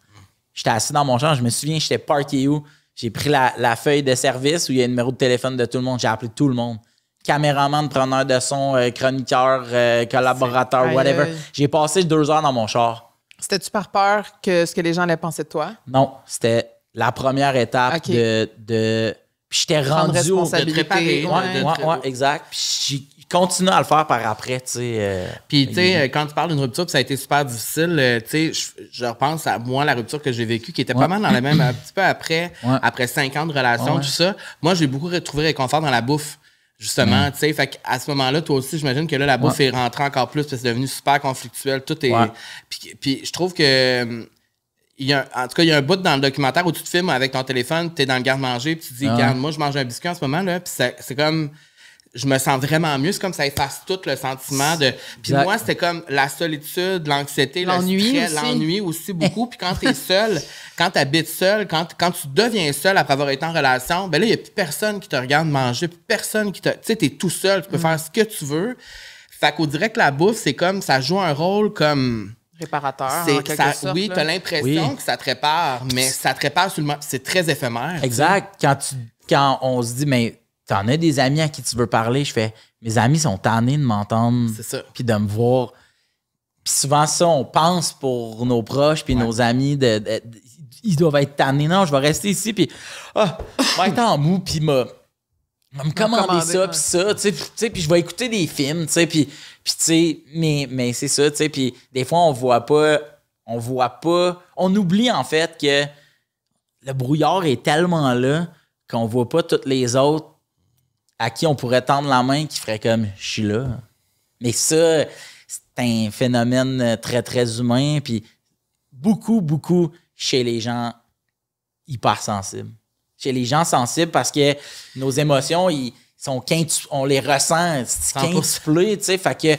J'étais assis dans mon champ, je me souviens, j'étais parké où? J'ai pris la feuille de service où il y a le numéro de téléphone de tout le monde. J'ai appelé tout le monde. Caméraman, preneur de son, chroniqueur, collaborateur, whatever. J'ai passé 2 heures dans mon char. C'était-tu par peur que ce que les gens allaient penser de toi? Non, c'était la première étape de... Puis j'étais rendu au... De te préparer. Ouais, exact. Puis j'ai continué à le faire par après, tu sais. Puis, tu sais, quand tu parles d'une rupture, puis ça a été super difficile, tu sais, je repense à moi, la rupture que j'ai vécue, qui était pas mal dans la même... Un petit peu après 5 ans de relation, tout ça. Moi, j'ai beaucoup retrouvé réconfort dans la bouffe. Justement, tu sais, fait qu'à ce moment-là, toi aussi, j'imagine que là, la bouffe est rentrée encore plus parce que c'est devenu super conflictuel. Tout est. Puis je trouve que. En tout cas, il y a un bout dans le documentaire où tu te filmes avec ton téléphone, tu es dans le garde-manger, puis tu te dis, regarde, moi, je mange un biscuit en ce moment, là, puis c'est comme. Je me sens vraiment mieux. C'est comme ça efface tout le sentiment de. Puis moi, c'était comme la solitude, l'anxiété, l'ennui le stress, l'ennui aussi beaucoup. Puis quand t'es seul, quand t'habites seul, quand tu deviens seul après avoir été en relation, ben là, il n'y a plus personne qui te regarde manger, plus personne qui te. Tu sais, t'es tout seul, tu peux faire ce que tu veux. Fait qu'on dirait que la bouffe, c'est comme ça joue un rôle comme. Réparateur, en quelque sorte. Oui, t'as l'impression que ça te répare, mais ça te répare seulement. C'est très éphémère. Exact. Quand on se dit, mais. T'en as des amis à qui tu veux parler, je fais, mes amis sont tannés de m'entendre puis de me voir. Puis souvent ça, on pense pour nos proches puis nos amis, ils doivent être tannés. Non, je vais rester ici puis je vais être en mou puis me commander ça puis ça, tu sais, puis je vais écouter des films, tu sais, puis tu sais, mais c'est ça, tu sais, puis des fois on voit pas, on oublie en fait que le brouillard est tellement là qu'on voit pas toutes les autres à qui on pourrait tendre la main qui ferait comme « je suis là ». Mais ça, c'est un phénomène très, très humain, puis beaucoup, beaucoup chez les gens hypersensibles. Chez les gens sensibles, parce que nos émotions, on les ressent quintuplées, tu sais, fait que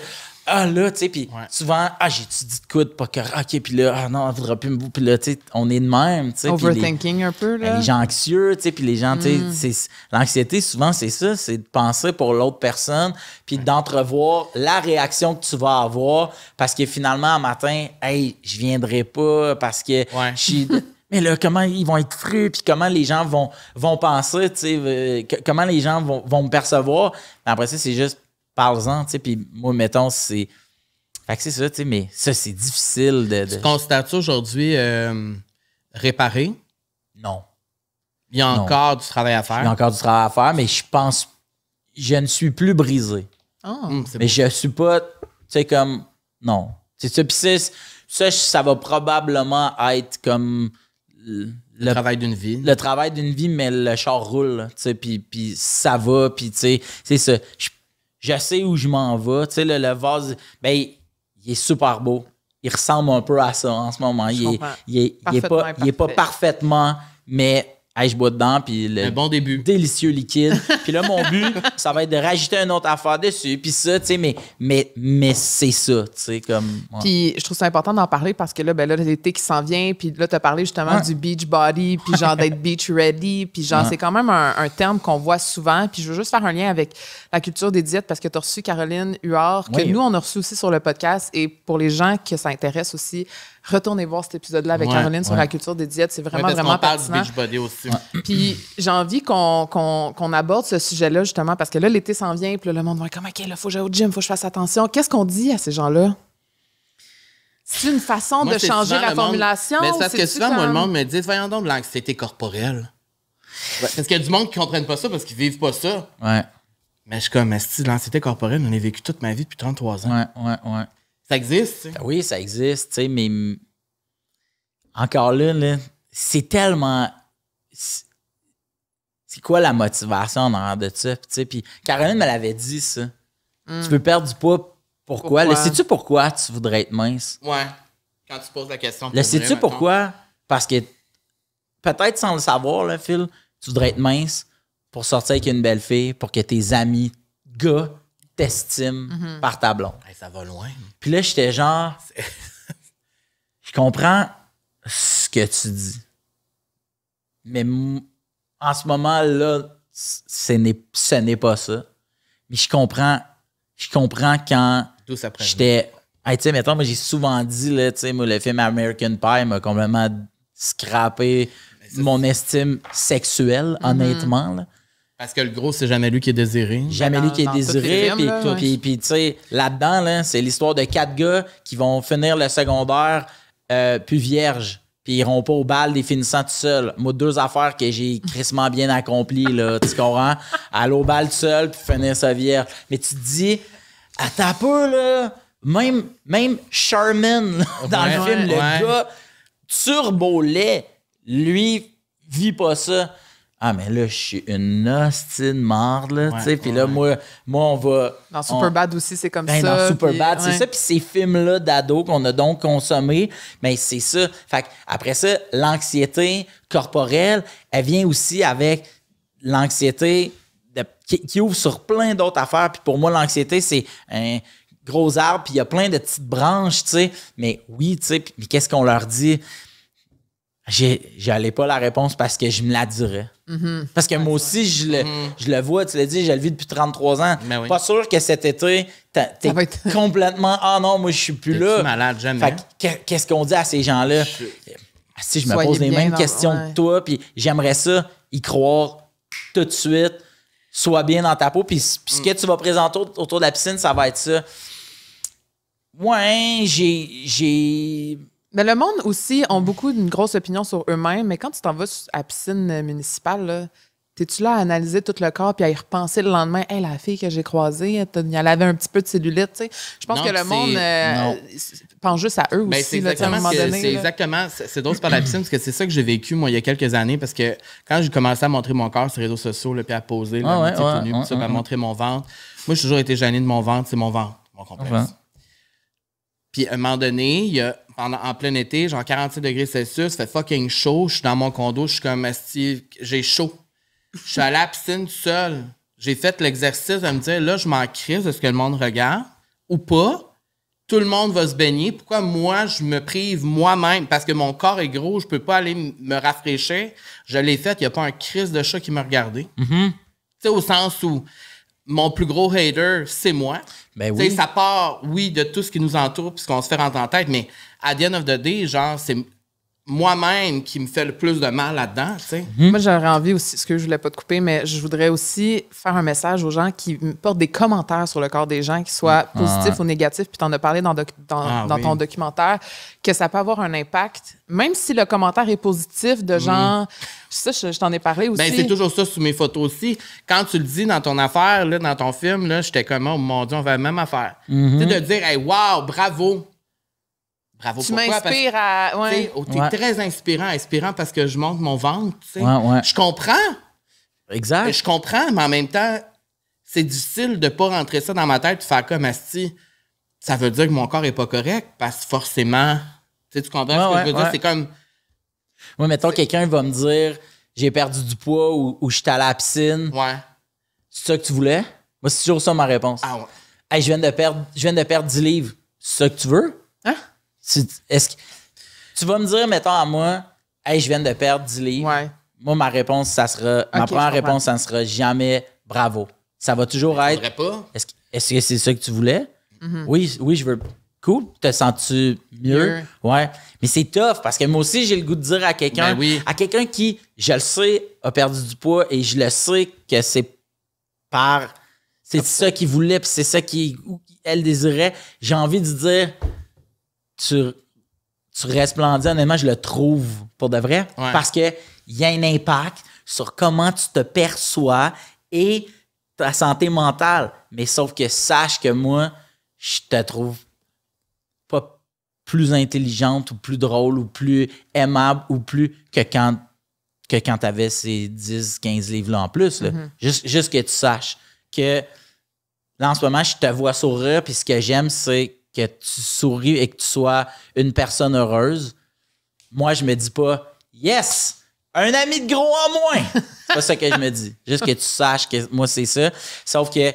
là, tu sais, puis souvent, j'ai-tu dit de quoi de pas correct, OK, puis là, non, on voudra plus me... Puis là, tu sais, on est de même, tu sais. Overthinking un peu, là. Les gens anxieux, tu sais, puis les gens, tu sais, l'anxiété, souvent, c'est ça, c'est de penser pour l'autre personne, puis d'entrevoir la réaction que tu vas avoir, parce que finalement, un matin, hey, je viendrai pas, parce que je suis... mais là, comment ils vont être crus, puis comment les gens vont penser, tu sais, comment les gens vont me percevoir. Après ça, c'est juste, parle-en, tu sais, puis moi, mettons, c'est... Fait que c'est ça, tu sais, mais ça, c'est difficile de... Tu constates-tu aujourd'hui réparé? Non. Il y a encore du travail à faire? Il y a encore du travail à faire, mais je pense... Je ne suis plus brisé. Oh. Mais je suis pas, tu sais, comme... Non. C'est ça, puis ça va probablement être comme... Le travail d'une vie. Le travail d'une vie, mais le char roule, tu sais, puis ça va, puis tu sais, c'est ça. Je sais où je m'en vais, tu sais, le vase, ben, il est super beau. Il ressemble un peu à ça en ce moment. Il est pas parfaitement, mais hey, je bois dedans, puis un bon début. Délicieux liquide. Puis là, mon but, ça va être de rajouter une autre affaire dessus, puis ça, tu sais, mais c'est ça, tu sais, comme... Ouais. Puis je trouve ça important d'en parler parce que là, ben là, l'été qui s'en vient, puis là, tu as parlé justement du beach body, puis genre d'être beach ready, puis genre, c'est quand même un terme qu'on voit souvent. Puis je veux juste faire un lien avec la culture des diètes parce que tu as reçu Caroline Huard, que nous, on a reçu aussi sur le podcast. Et pour les gens que ça intéresse aussi, retournez voir cet épisode-là avec Caroline sur la culture des diètes. C'est vraiment, vraiment pertinent. Parle du beach body aussi. Puis j'ai envie qu'on aborde ce sujet-là, justement, parce que là, l'été s'en vient, puis là, le monde va être comme, OK, là, faut que j'aille au gym, faut que je fasse attention. Qu'est-ce qu'on dit à ces gens-là? C'est une façon de changer la formulation? Mais c'est parce que souvent, moi, le monde me dit, voyons donc de l'anxiété corporelle. Ouais. Parce qu'il y a du monde qui ne comprennent pas ça parce qu'ils ne vivent pas ça. Ouais. Mais je suis comme, l'anxiété corporelle, j'en ai vécu toute ma vie depuis 33 ans. Ouais. Ça existe, tu sais? Oui, ça existe, tu sais, mais encore là, c'est tellement... C'est quoi la motivation en arrière de ça? Puis Caroline me l'avait dit, ça. Tu veux perdre du poids, pourquoi? Le sais-tu pourquoi tu voudrais être mince? Ouais. Quand tu poses la question. Le sais-tu pourquoi? Parce que peut-être sans le savoir, là, Phil, tu voudrais être mince pour sortir avec une belle fille, pour que tes amis gars t'estiment par ta blonde. Hey, ça va loin. Puis là, j'étais genre... Je comprends ce que tu dis. Mais en ce moment-là, ce n'est pas ça. Mais je comprends quand j'étais... Hey, tu sais, mettons, moi, j'ai souvent dit, là, tu sais, moi, le film American Pie m'a complètement scrappé mon estime sexuelle, honnêtement, là. Parce que le gros, c'est jamais lui qui est désiré. Jamais lui qui est désiré. Puis, tu sais, là-dedans, là, c'est l'histoire de 4 gars qui vont finir le secondaire puis vierges. Puis ils iront pas au bal des finissants tout seuls. Moi, 2 affaires que j'ai crissement bien accomplies, là, tu comprends? Aller au bal tout seul puis finir sa vierge. Mais tu te dis, attends peu, là, même Sherman, là, dans le film, le gars turbo laid, lui, vit pas ça. Ah, mais là, je suis une hostie de marde, là, tu sais. Puis là, moi, on va... Dans Superbad aussi, c'est comme ça. Dans Superbad, c'est ça. Puis ces films-là d'ados qu'on a donc consommés, mais c'est ça. Fait après ça, l'anxiété corporelle, elle vient aussi avec l'anxiété qui ouvre sur plein d'autres affaires. Puis pour moi, l'anxiété, c'est un gros arbre, puis il y a plein de petites branches, tu sais. Mais oui, tu sais, puis qu'est-ce qu'on leur dit? J'allais pas la réponse parce que je me la dirais. Parce que moi aussi, je le vois, tu l'as dit, je le vis depuis 33 ans. Oui. Pas sûr que cet été, t'es complètement « Ah non, moi, je suis plus là. » malade, jamais. Fait qu'est-ce qu'on dit à ces gens-là? Si je me pose les mêmes questions que toi, puis j'aimerais ça y croire tout de suite, sois bien dans ta peau, puis ce que tu vas présenter autour de la piscine, ça va être ça. Ouais, j'ai... Mais le monde aussi ont beaucoup une grosse opinion sur eux-mêmes, mais quand tu t'en vas à la piscine municipale, là, t'es-tu là à analyser tout le corps puis à y repenser le lendemain? Hey, la fille que j'ai croisée, elle avait un petit peu de cellulite, tu sais. Je pense que le monde pense juste à eux aussi. C'est exactement c'est drôle par la piscine parce que c'est ça que j'ai vécu, moi, il y a quelques années parce que quand j'ai commencé à montrer mon corps sur les réseaux sociaux, là, puis à poser, à montrer mon ventre, moi, j'ai toujours été gêné de mon ventre, c'est mon ventre, mon complexe. Puis à un moment donné, il y a en plein été, genre 46 degrés Celsius, fait fucking chaud, je suis dans mon condo, je suis comme j'ai chaud. Je suis allé à la piscine seul. J'ai fait l'exercice de me dire, là, je m'en crisse de ce que le monde regarde ou pas. Tout le monde va se baigner. Pourquoi moi, je me prive moi-même? Parce que mon corps est gros, je peux pas aller me rafraîchir. Je l'ai fait, il n'y a pas un crise de chat qui m'a regardé. Tu sais, au sens où mon plus gros hater, c'est moi. Ben oui. Ça part, oui, de tout ce qui nous entoure puis ce qu'on se fait rentrer en tête, mais à the end of the day, genre, c'est moi-même qui me fait le plus de mal là-dedans, tu sais. Moi, j'aurais envie aussi, ce que je voulais pas te couper, mais je voudrais aussi faire un message aux gens qui portent des commentaires sur le corps des gens, qui soient positifs ou négatifs, puis t'en as parlé dans ton documentaire, que ça peut avoir un impact, même si le commentaire est positif de gens... Ça, je t'en ai parlé aussi. Ben, c'est toujours ça sous mes photos aussi. Quand tu le dis dans ton affaire, là, dans ton film, là, j'étais comme, oh mon Dieu, on fait la même affaire. Tu sais, de dire, hey, wow, bravo. Bravo, tu pourquoi? m'inspires à... Ouais. T'es très inspirant parce que je monte mon ventre, tu sais. Ouais. Je comprends. Exact. Je comprends, mais en même temps, c'est difficile de pas rentrer ça dans ma tête et faire comme asti. Ça veut dire que mon corps est pas correct parce que forcément, tu comprends ce que je veux dire? C'est comme... Moi, mettons, quelqu'un va me dire j'ai perdu du poids ou je suis allé à la piscine. Ouais. C'est ça que tu voulais? Moi, c'est toujours ça ma réponse. Ah ouais. Hey, je viens de perdre 10 livres. C'est ça que tu veux? Hein? Est-ce que tu vas me dire, mettons à moi, hey, je viens de perdre 10 livres. Ouais. Moi, ma réponse, ça sera. Ma première réponse, ça ne sera jamais bravo. Ça va toujours être. Pas. Est-ce que c'est ça que tu voulais? Oui, je veux. Cool. Te sens-tu mieux? Ouais. Mais c'est tough parce que moi aussi, j'ai le goût de dire à quelqu'un, à quelqu'un qui, je le sais, a perdu du poids et je le sais que c'est ça qu'il voulait puis c'est ça qu'elle désirait. J'ai envie de dire, tu resplendis, honnêtement, je le trouve pour de vrai parce qu'il y a un impact sur comment tu te perçois et ta santé mentale. Mais sauf que sache que moi, je te trouve pas plus intelligente ou plus drôle ou plus aimable ou plus que quand tu avais ces 10-15 livres-là en plus. Là. Juste que tu saches que là, en ce moment, je te vois sourire puis ce que j'aime, c'est que tu souris et que tu sois une personne heureuse. Moi, je me dis pas « Yes! Un ami de gros en moins! » C'est pas ça que je me dis. Juste que tu saches que moi, c'est ça. Sauf que...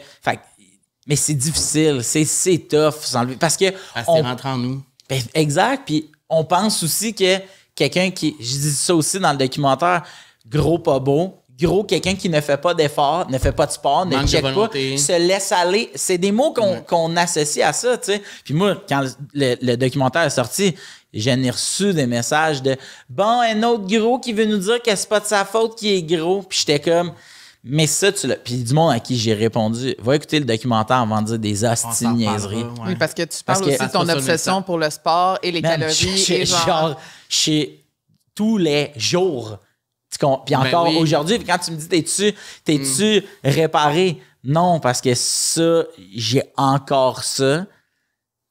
mais c'est difficile. C'est tough. Parce que... c'est rentré en nous. Exact. Puis on pense aussi que quelqu'un qui... Je dis ça aussi dans le documentaire. Gros pas beau. Gros, quelqu'un qui ne fait pas d'effort, ne fait pas de sport, ne check pas, se laisse aller. C'est des mots qu'on associe à ça, tu sais. Puis moi, quand le documentaire est sorti, j'en ai reçu des messages de « Bon, un autre gros qui veut nous dire que c'est pas de sa faute qu'il est gros. » Puis j'étais comme « Mais ça, tu l'as... » Puis du monde à qui j'ai répondu « Va écouter le documentaire avant de dire des hosties niaiseries. » Oui, parce que tu parles aussi de ton obsession pour le sport et les calories. Et genre, chez tous les jours... Puis encore aujourd'hui, quand tu me dis t'es-tu réparé? Non, parce que ça, j'ai encore ça.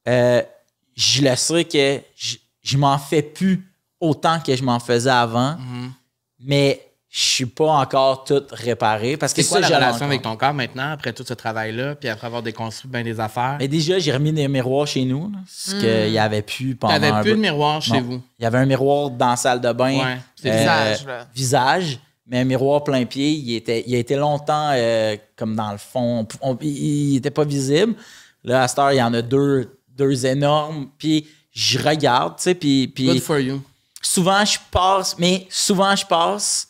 Je le sais que je m'en fais plus autant que je m'en faisais avant, mais je suis pas encore tout réparé. Parce que c'est quoi la relation avec ton corps maintenant, après tout ce travail-là, puis après avoir déconstruit bien des affaires? Mais déjà, j'ai remis des miroirs chez nous, là, ce qu'il n'y avait plus pendant T'avais plus de miroir chez vous? Il y avait un miroir dans la salle de bain. Ouais, c'est visage, là. Visage, mais un miroir plein pied. Il a été longtemps comme dans le fond. Il n'était pas visible. Là, à cette heure, il y en a deux énormes. Puis je regarde, tu sais, puis... Good for you. Souvent, je passe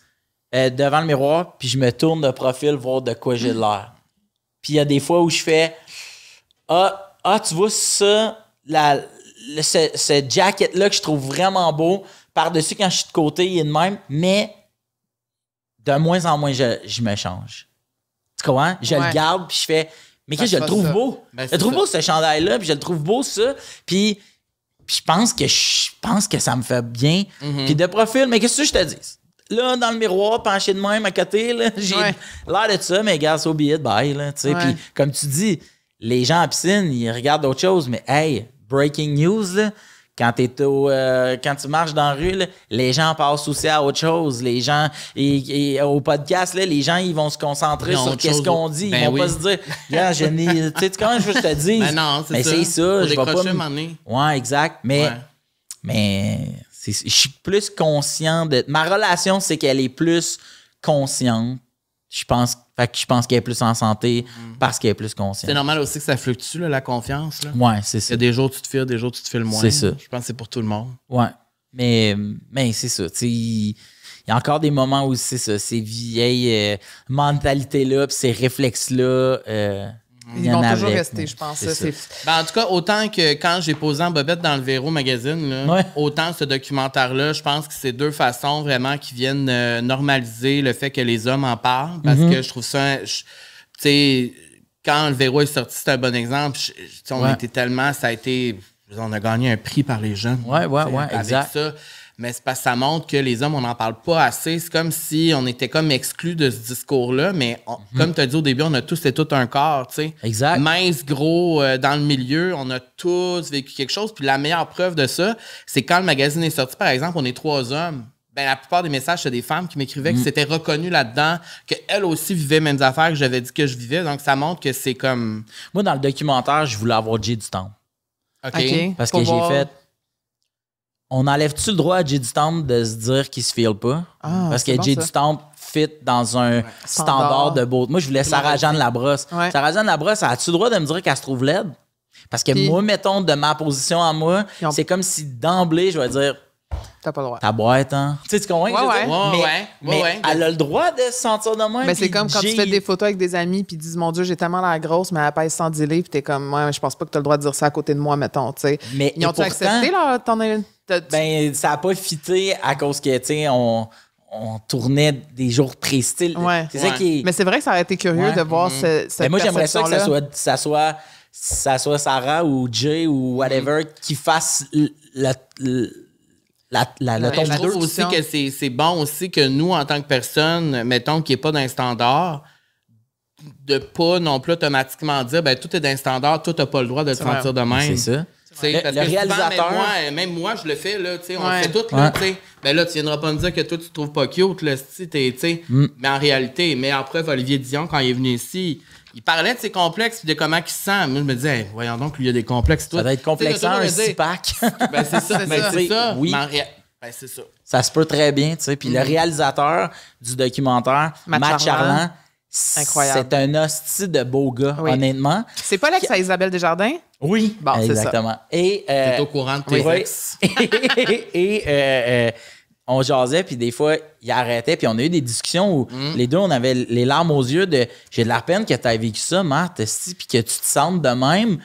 devant le miroir, puis je me tourne de profil voir de quoi j'ai l'air. Puis il y a des fois où je fais tu vois ça, ce jacket-là que je trouve vraiment beau, par-dessus quand je suis de côté, il est de même, mais de moins en moins, je me change. Tu comprends? Je le garde, puis je fais mais je le trouve beau. Je le trouve beau, ce chandail-là, puis je le trouve beau, ça. Puis je pense que ça me fait bien. Puis de profil, mais qu'est-ce que je te dis? Là, dans le miroir, penché de même à côté, là, j'ai l'air de ça, mais gars, so be it, bye. Là, puis comme tu dis, les gens en piscine, ils regardent d'autres choses, mais hey, breaking news, là, quand tu marches dans la rue, là, les gens passent aussi à autre chose. Les gens, et au podcast, là, les gens, ils vont se concentrer sur qu'est-ce qu'on dit. Ils vont pas se dire, yeah, tu sais, comment je veux que je te dise? Ben non, c'est ça. C'est ça. Je vais pas. Ouais, exact. Mais je suis plus conscient de. Ma relation, c'est qu'elle est plus consciente. Je pense qu'elle est plus en santé parce qu'elle est plus consciente. C'est normal aussi que ça fluctue, là, la confiance. Là. Ouais, c'est ça. Il y a des jours où tu te files, des jours où tu te files moins. C'est ça. Je pense que c'est pour tout le monde. Ouais. Mais c'est ça. Il y a encore des moments où c'est ça, ces vieilles mentalités-là, puis ces réflexes-là Ils vont toujours rester, je pense. Ben, en tout cas, autant que quand j'ai posé en bobette dans le Véro magazine, là, autant ce documentaire-là, je pense que c'est 2 façons vraiment qui viennent normaliser le fait que les hommes en parlent. Parce que je trouve ça... Tu sais, quand le Véro est sorti, c'est un bon exemple. On était tellement... Ça a été... On a gagné un prix par les jeunes. Ouais, exact. Ça. Mais c'est parce que ça montre que les hommes, on n'en parle pas assez. C'est comme si on était comme exclus de ce discours-là, mais comme tu as dit au début, on a tous et tout un corps, tu sais. Exact. Mince, gros, dans le milieu, on a tous vécu quelque chose. Puis la meilleure preuve de ça, c'est quand le magazine est sorti, par exemple, on est 3 hommes. Ben, la plupart des messages, c'est des femmes qui m'écrivaient que c'était reconnu là-dedans, qu'elles aussi vivaient les mêmes affaires que j'avais dit que je vivais. Donc, ça montre que c'est comme... Moi, dans le documentaire, je voulais avoir Jay du Temple. OK. Parce que j'ai fait... On enlève-tu le droit à Jay du Temple de se dire qu'il se file pas? Parce que Jay du Temple fit dans un standard de beauté. Moi, je voulais Sarah-Jeanne Labrosse. Sarah-Jeanne Labrosse, as-tu le droit de me dire qu'elle se trouve laide? Parce que moi, mettons, de ma position à moi, c'est comme si d'emblée, je vais dire... T'as pas le droit. Ta boîte, hein? Tu sais, tu comprends? Mais elle a le droit de se sentir de même. Mais c'est comme quand tu fais des photos avec des amis puis ils disent, mon Dieu, j'ai tellement l'air grosse, mais elle pèse 110 livres, puis t'es comme, moi, je pense pas que t'as le droit de dire ça à côté de moi, mettons, tu sais. Mais ils ont-tu accepté, là? Ben, ça a pas fité à cause que, tu sais, on tournait des jours précis. C'est ça qui est... Mais c'est vrai que ça aurait été curieux de voir cette mais moi, j'aimerais ça que ça soit Sarah ou Jay ou whatever qui fasse le je trouve aussi que c'est bon aussi que nous, en tant que personne, mettons, qui n'est pas dans un standard, de pas non plus automatiquement dire, ben tout est dans un standard, toi, t'as pas le droit de te sentir de même. C'est ça. Parce le que réalisateur... souvent, même moi, je le fais, là, tu sais, on le fait tout, là, tu sais. Ben là, tu viendras pas me dire que toi, tu te trouves pas cute, là, tu sais. Mais en réalité, meilleure preuve, Olivier Dion, quand il est venu ici, il parlait de ses complexes et de comment il se sent. Moi, je me disais, hey, voyons donc, lui, il y a des complexes. Toi, ça doit être complexant, un 6-pack. Ben, c'est ça. C'est ça. Oui. Ben, c'est ça. Ça se peut très bien, tu sais. Puis le réalisateur du documentaire, Matt Charland, incroyable. C'est un hostie de beau gars, honnêtement. C'est pas l'ex à Isabelle Desjardins? Oui, bon, exactement. Et t'es au courant de tes ex. Et on jasait, puis des fois, il arrêtait, puis on a eu des discussions où les deux, on avait les larmes aux yeux de « J'ai de la peine que tu aies vécu ça, Matt, puis que tu te sentes de même. »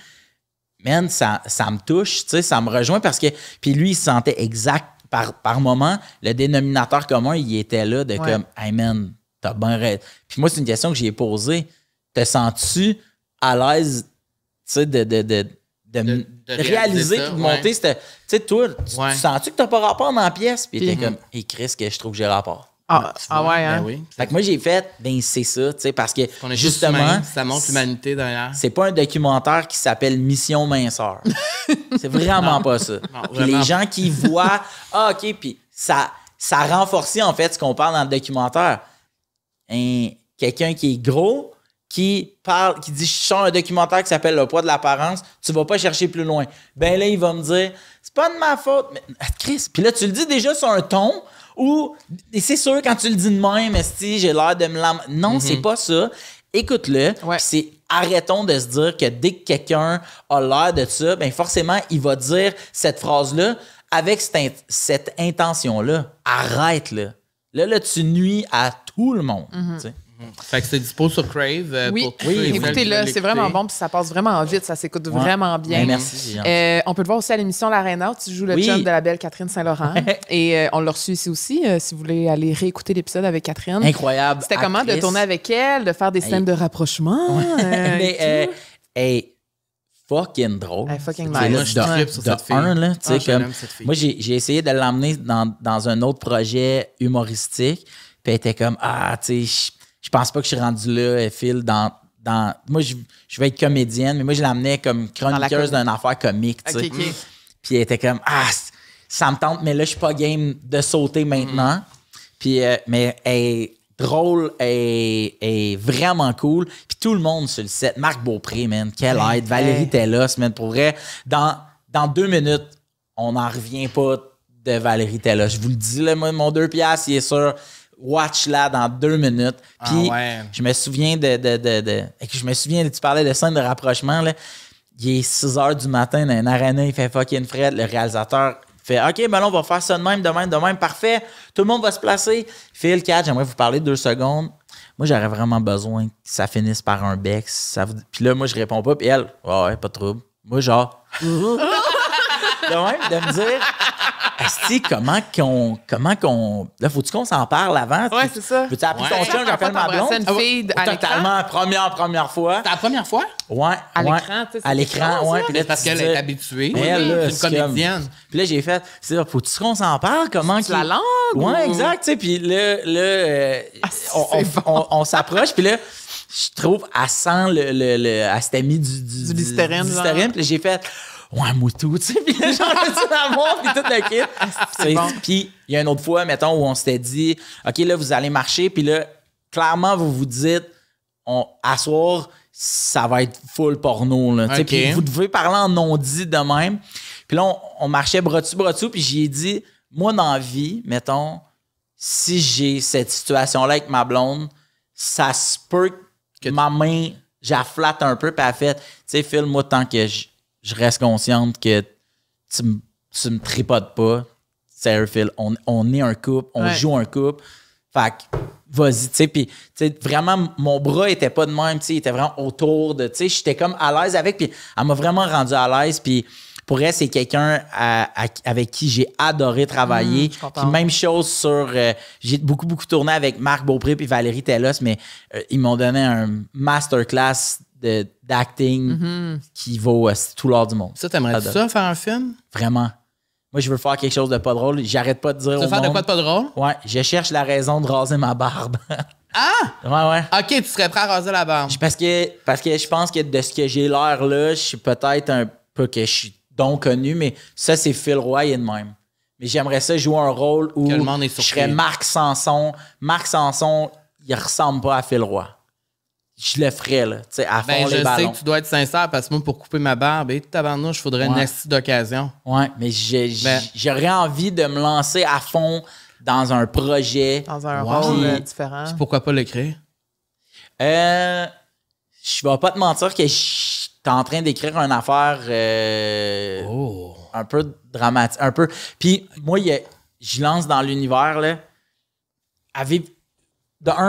Man, ça me touche, tu sais, ça me rejoint parce que... Puis lui, il se sentait exact par moment. Le dénominateur commun, il était là de comme « Hey man, t'as bien raison. » Puis moi, c'est une question que j'ai posée. Te sens-tu à l'aise, tu sais, de réaliser et de monter cette... Tu sais, toi, tu sens-tu que t'as pas rapport dans la pièce? Puis t'es comme, hey Chris, que je trouve que j'ai rapport. Ouais, hein? Ben oui. Fait que moi, j'ai fait, ben c'est ça, tu sais, parce que justement... Ça montre l'humanité derrière. C'est pas un documentaire qui s'appelle Mission Minceur. C'est vraiment pas ça. Non, les gens qui voient, OK, puis ça renforce en fait ce qu'on parle dans le documentaire. Quelqu'un qui est gros, qui dit, je sors un documentaire qui s'appelle Le poids de l'apparence, tu vas pas chercher plus loin. Ben là, il va me dire, c'est pas de ma faute. Mais, Chris, puis là, tu le dis déjà sur un ton où, et c'est sûr, quand tu le dis de même, si j'ai l'air de me l'en... Non, c'est pas ça. Écoute-le. C'est arrêtons de se dire que dès que quelqu'un a l'air de ça, ben forcément, il va dire cette phrase-là avec cette intention-là. Arrête-le. Là, tu nuis à tout le monde. Fait que c'est dispo sur Crave. Oui, écoutez-le, c'est vraiment bon, puis ça passe vraiment vite, ça s'écoute vraiment bien. Merci. On peut le voir aussi à l'émission L'Arena, où tu joues le chum de la belle Catherine Saint-Laurent. Et on l'a reçu ici aussi, si vous voulez aller réécouter l'épisode avec Catherine. Incroyable. C'était comment de tourner avec elle, de faire des scènes de rapprochement? Mais, fucking drôle. Fucking nice. Moi, je tripe sur cette fille. Moi, j'ai essayé de l'emmener dans un autre projet humoristique, puis elle était comme, tu sais, je pense pas que je suis rendu là, Phil, dans moi, je vais être comédienne, mais moi, je l'amenais comme chroniqueuse d'une affaire comique, tu sais. Puis elle était comme, ça me tente, mais là, je suis pas game de sauter maintenant. Puis, mais elle est drôle, elle est vraiment cool. Puis tout le monde sur le set. Marc Beaupré, man, quelle aide. Valérie Tellos, man, pour vrai. Dans 2 minutes, on n'en revient pas de Valérie Tellos. Je vous le dis, là, mon 2 piastres, il est sûr. Watch-la dans 2 minutes. Puis je me souviens tu parlais de scène de rapprochement, là. Il est 6 h du matin dans un arena, il fait fucking Fred. Le réalisateur fait OK, ben là, on va faire ça de même, parfait. Tout le monde va se placer. Phil, Kat, j'aimerais vous parler 2 secondes. moi, j'aurais vraiment besoin que ça finisse par un bec. Puis là, moi, je réponds pas. Puis elle, ouais, pas de trouble. Moi, genre, de me dire, asti, comment qu'on. Là, faut-tu qu'on s'en parle avant? Ouais, c'est ça. Veux-tu appeler ton chum, j'appelle ma blonde? Une fille à Totalement, première fois. C'est la première fois? Ouais. À l'écran, tu sais. À l'écran, ouais. Puis là, Parce qu'elle est habituée. Elle, là, c'est une comédienne. Puis là, j'ai fait, faut-tu qu'on s'en parle? Comment la langue? Ouais, exact. Tu sais, puis là, on s'approche, puis là, je trouve, elle sent elle s'était mis du Listerine. Puis là, j'ai fait, ouais, moutou, tu sais, puis là, j'en ai dit l'amour, puis tout le kit. Bon. Puis il y a une autre fois, mettons, où on s'était dit, OK, là, vous allez marcher, puis là, clairement, vous vous dites, à soir, ça va être full porno, là. Okay. Puis vous devez parler en non-dit de même. Puis là, on marchait bras dessus, puis j'ai dit, moi, dans la vie, mettons, si j'ai cette situation-là avec ma blonde, ça se peut que ma main, j'afflatte un peu, puis elle fait, tu sais, Phil, moi, tant que je reste consciente que tu me tripotes pas, sérieux, Phil, on est un couple, on joue un couple, fait que vas-y, tu sais, puis, tu sais, vraiment, mon bras était pas de même, tu sais, il était vraiment autour de, tu sais, j'étais comme à l'aise avec, puis elle m'a vraiment rendu à l'aise, puis pour elle, c'est quelqu'un avec qui j'ai adoré travailler. Puis même chose sur... j'ai beaucoup tourné avec Marc Beaupré et Valérie Tellos, mais ils m'ont donné un masterclass d'acting qui vaut tout l'or du monde. Ça, t'aimerais ça, faire un film? Vraiment. Moi, je veux faire quelque chose de pas drôle. J'arrête pas de dire Tu veux faire de quoi de pas drôle? Ouais, je cherche la raison de raser ma barbe. Ah! Ouais. OK, tu serais prêt à raser la barbe. Parce que je pense que de ce que j'ai l'air là, je suis peut-être un peu que je suis donc connu, mais ça, c'est Phil Roy et de même. Mais j'aimerais ça jouer un rôle où je serais Marc Sanson. Marc Sanson, il ressemble pas à Phil Roy. Je le ferais, là, tu sais, à fond les ballons. Je sais que tu dois être sincère, parce que moi, pour couper ma barbe, tabarnouche, il faudrait une astuce d'occasion. Ouais, mais j'aurais envie de me lancer à fond dans un projet. Dans un rôle différent. Pourquoi pas l'écrire? Je vais pas te mentir que t'es en train d'écrire une affaire un peu dramatique, un peu. Puis moi, je lance dans l'univers, là.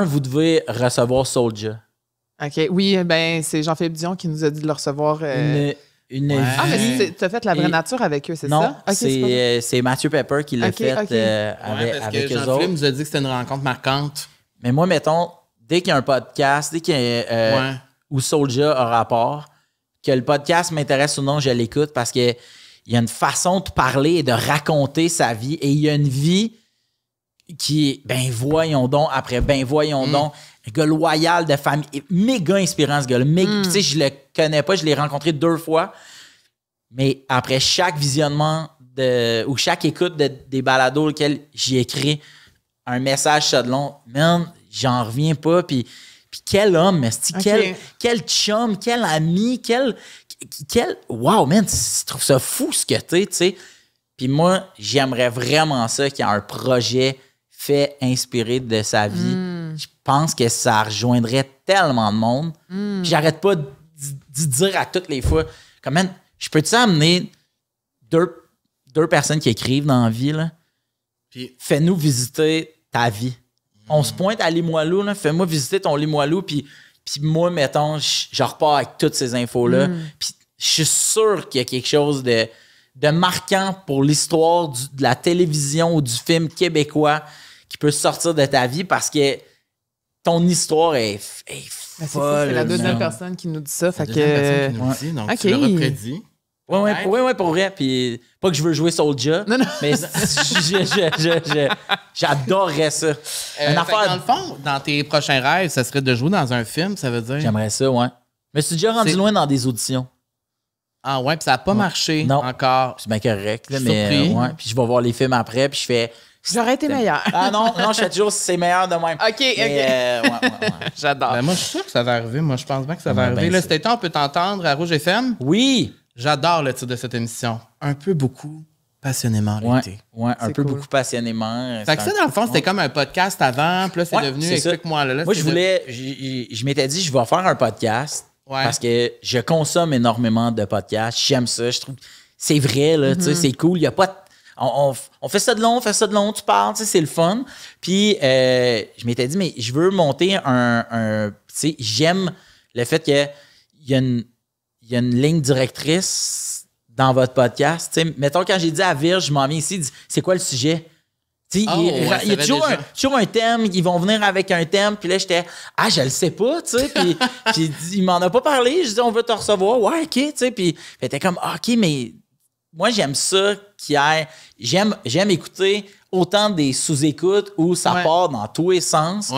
Vous devez recevoir Soulja. OK. Oui, ben c'est Jean-Philippe Dion qui nous a dit de le recevoir. Une vie. Ah, mais tu as fait la vraie nature avec eux, c'est ça? Non, c'est Mathieu Pepper qui l'a fait avec eux autres. Jean-Philippe nous a dit que c'était une rencontre marquante. Mais moi, mettons, dès qu'il y a un podcast, dès qu'il y a où Soulja a rapport, que le podcast m'intéresse ou non, je l'écoute parce qu'il y a une façon de parler et de raconter sa vie. Et il y a une vie qui est, ben voyons donc, après, ben voyons donc. Un gars loyal de famille, méga inspirant ce gars-là. Tu sais, je le connais pas, je l'ai rencontré 2 fois. Mais après chaque visionnement ou chaque écoute des balados auxquels j'ai écrit un message ça de long, man, j'en reviens pas. Puis quel homme, quel chum, quel ami, quel wow, man, je trouve ça fou ce que t'es, tu sais. Puis moi, j'aimerais vraiment ça qu'il y ait un projet fait inspiré de sa vie. Je pense que ça rejoindrait tellement de monde. Puis j'arrête pas de dire à toutes les fois, comme, man, je peux-tu amener deux personnes qui écrivent dans la vie, là? Puis fais-nous visiter ta vie. On se pointe à Limoilou, là, fais-moi visiter ton Limoilou, puis moi, mettons, je repars avec toutes ces infos-là. Puis je suis sûr qu'il y a quelque chose de marquant pour l'histoire de la télévision ou du film québécois qui peut sortir de ta vie parce que ton histoire est folle. C'est la deuxième personne qui nous dit ça. Fait que... Nous dit, donc tu l'auras prédit. Oui, pour vrai. Puis pas que je veux jouer Soulja, mais j'adorerais ça. Dans le fond, dans tes prochains rêves, ça serait de jouer dans un film, ça veut dire? J'aimerais ça, ouais. Mais je suis déjà rendu loin dans des auditions. Ah ouais, puis ça n'a pas marché encore. C'est bien correct, là, mais puis je vais voir les films après, puis je fais... J'aurais été meilleur. Ah non, je fais toujours c'est meilleur de même. OK. J'adore. Ben moi, je suis sûr que ça va arriver. Moi, je pense bien que ça va arriver. Là, cet été, on peut t'entendre à Rouge FM. Oui. J'adore le titre de cette émission. Un peu, beaucoup, passionnément l'été. Ouais, un peu, beaucoup, passionnément. Fait que ça, dans le fond, c'était comme un podcast avant, puis là, c'est devenu Explique-moi. Là, moi, je m'étais dit, je vais faire un podcast parce que je consomme énormément de podcasts. J'aime ça. Je trouve c'est vrai, là, tu sais, c'est cool. Il y a pas on fait ça de long, tu parles, tu sais, c'est le fun. Puis je m'étais dit, mais je veux monter tu sais, j'aime le fait qu'il y a une ligne directrice dans votre podcast. Tu sais, mettons, quand j'ai dit à Virge, je m'en viens ici, c'est quoi le sujet? Il y a toujours un thème, ils vont venir avec un thème, puis là, j'étais, je le sais pas, tu sais, puis il m'en a pas parlé, je dis, on veut te recevoir, ouais, OK, tu sais, puis il était comme, OK, mais moi, j'aime ça j'aime écouter autant des sous-écoutes où ça part dans tous les sens,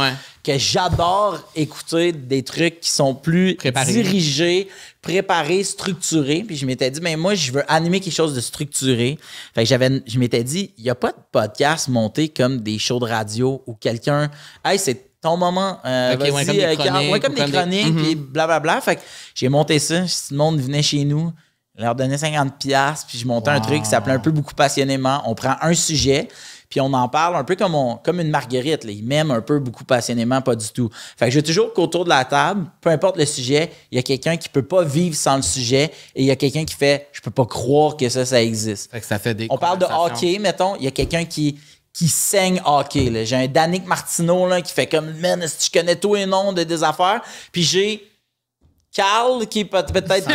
que j'adore écouter des trucs qui sont plus dirigés, préparés, structurés. Puis je m'étais dit, mais moi, je veux animer quelque chose de structuré. Fait que je m'étais dit, il n'y a pas de podcast monté comme des shows de radio où quelqu'un, hey, c'est ton moment, comme des chroniques, puis blablabla. Fait que j'ai monté ça. Si le monde venait chez nous, je leur donnais 50$, puis je montais un truc qui s'appelait un peu beaucoup passionnément. On prend un sujet, puis on en parle un peu comme une marguerite. Là. Ils m'aiment un peu beaucoup passionnément, pas du tout. Fait que je veux toujours qu'autour de la table, peu importe le sujet, il y a quelqu'un qui peut pas vivre sans le sujet et il y a quelqu'un qui fait « je peux pas croire que ça existe ». Fait que ça fait des On parle de hockey, mettons, il y a quelqu'un qui saigne hockey. Là. J'ai un Danick Martineau là, qui fait comme « man, est-ce que tu connais tous les noms de des affaires? » Puis j'ai Carl, qui peut-être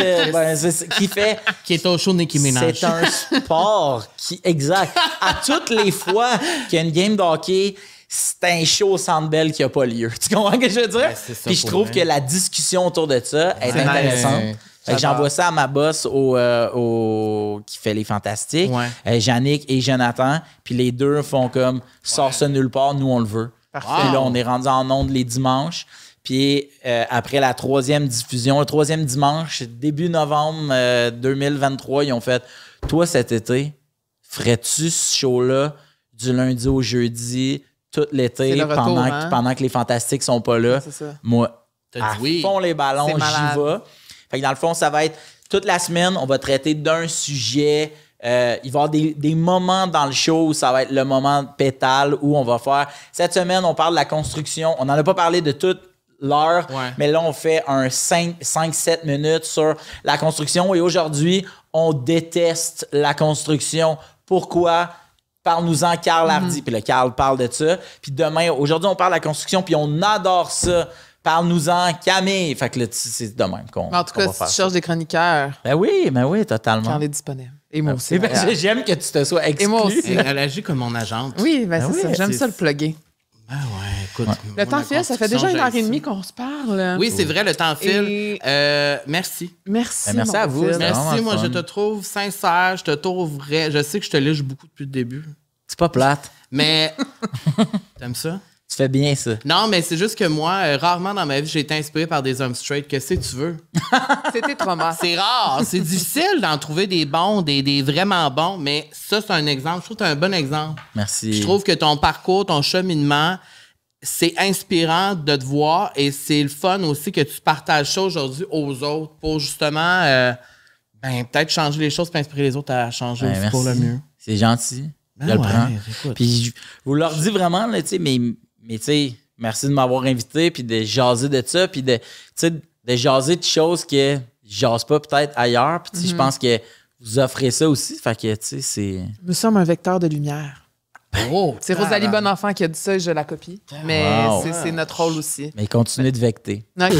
qui fait... Qui est au show de Nicki Minaj. C'est un sport exact. À toutes les fois qu'il y a une game de hockey, c'est un show au Centre Bell qui n'a pas lieu. Tu comprends ce que je veux dire? Puis je trouve que la discussion autour de ça est intéressante. Fait que j'envoie ça à ma boss qui fait les Fantastiques, Yannick et Jonathan. Puis les deux font comme « sort ça nulle part, nous on le veut ». Puis là, on est rendu en ondes les dimanches. Puis après la 3e diffusion, le 3e dimanche, début novembre 2023, ils ont fait « Toi, cet été, ferais-tu ce show-là du lundi au jeudi, tout l'été, pendant que les Fantastiques sont pas là? » Moi, à fond les ballons, j'y vais. Fait que dans le fond, ça va être toute la semaine, on va traiter d'un sujet. Il va y avoir des moments dans le show où ça va être le moment pétale où on va faire... Cette semaine, on parle de la construction. On n'en a pas parlé de toute l'heure, mais là, on fait un 5-7 minutes sur la construction. Et aujourd'hui, on déteste la construction. Pourquoi? Parle-nous-en, Carl Hardy. Puis le Carl parle de ça. Puis demain, aujourd'hui, on parle de la construction, puis on adore ça. Parle-nous-en, Camille. Fait que là, c'est de même qu'on En tout cas, si tu cherches des chroniqueurs... Ben oui, totalement. Carl est disponible. Et moi aussi. J'aime que tu te sois exclu. Et moi aussi. Elle agit comme mon agente. Oui, c'est ça. J'aime ça le plugger. Ah ouais, écoute. Le temps file, ça fait déjà 1h30 qu'on se parle. Oui, c'est vrai, le temps file. Merci. Merci. Merci à vous. Merci, moi, je te trouve sincère, je te trouve vrai. Je sais que je te liche beaucoup depuis le début. C'est pas plate. Mais, t'aimes ça? Tu fais bien ça. Non, mais c'est juste que moi, rarement dans ma vie, j'ai été inspiré par des hommes straight. Qu'est-ce que tu veux? C'était trauma. C'est rare. C'est difficile d'en trouver des bons, des vraiment bons, mais ça, c'est un exemple. Je trouve que tu as un bon exemple. Merci. Je trouve que ton parcours, ton cheminement, c'est inspirant de te voir et c'est le fun aussi que tu partages ça aujourd'hui aux autres pour justement peut-être changer les choses et inspirer les autres à changer aussi pour le mieux. C'est gentil. Je le prends. Puis je vous leur dis vraiment, là, tu sais, mais tu sais, merci de m'avoir invité, puis de jaser de ça, puis de jaser de choses que je jase pas peut-être ailleurs. Puis je pense que vous offrez ça aussi. Fait que, tu sais, c'est... Nous sommes un vecteur de lumière. C'est Rosalie Bonenfant qui a dit ça et je la copie. Mais c'est notre rôle aussi. Mais continuez de vecter. OK.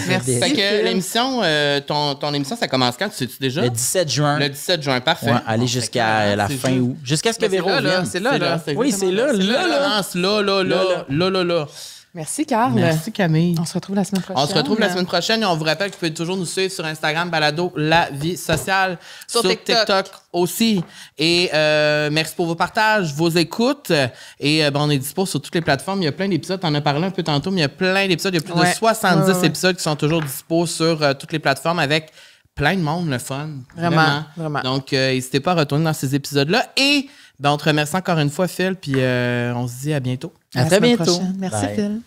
Merci. Fait que l'émission, ton émission, ça commence quand? Tu sais-tu déjà? Le 17 juin. Le 17 juin, parfait. Ouais, aller jusqu'à la fin août. Jusqu'à ce que Véro vienne. C'est là. Oui, c'est là. Là. Merci, Carl. Merci, Camille. On se retrouve la semaine prochaine. On se retrouve la semaine prochaine et on vous rappelle que vous pouvez toujours nous suivre sur Instagram, Balado La Vie Sociale, sur TikTok aussi. Et merci pour vos partages, vos écoutes. Et on est dispo sur toutes les plateformes. Il y a plein d'épisodes. Tu en as parlé un peu tantôt, mais il y a plein d'épisodes. Il y a plus de 70 épisodes qui sont toujours dispo sur toutes les plateformes avec plein de monde, le fun. Vraiment. Donc, n'hésitez pas à retourner dans ces épisodes-là. Et on te remercie encore une fois, Phil, puis on se dit à bientôt. À très bientôt. Merci, Phil.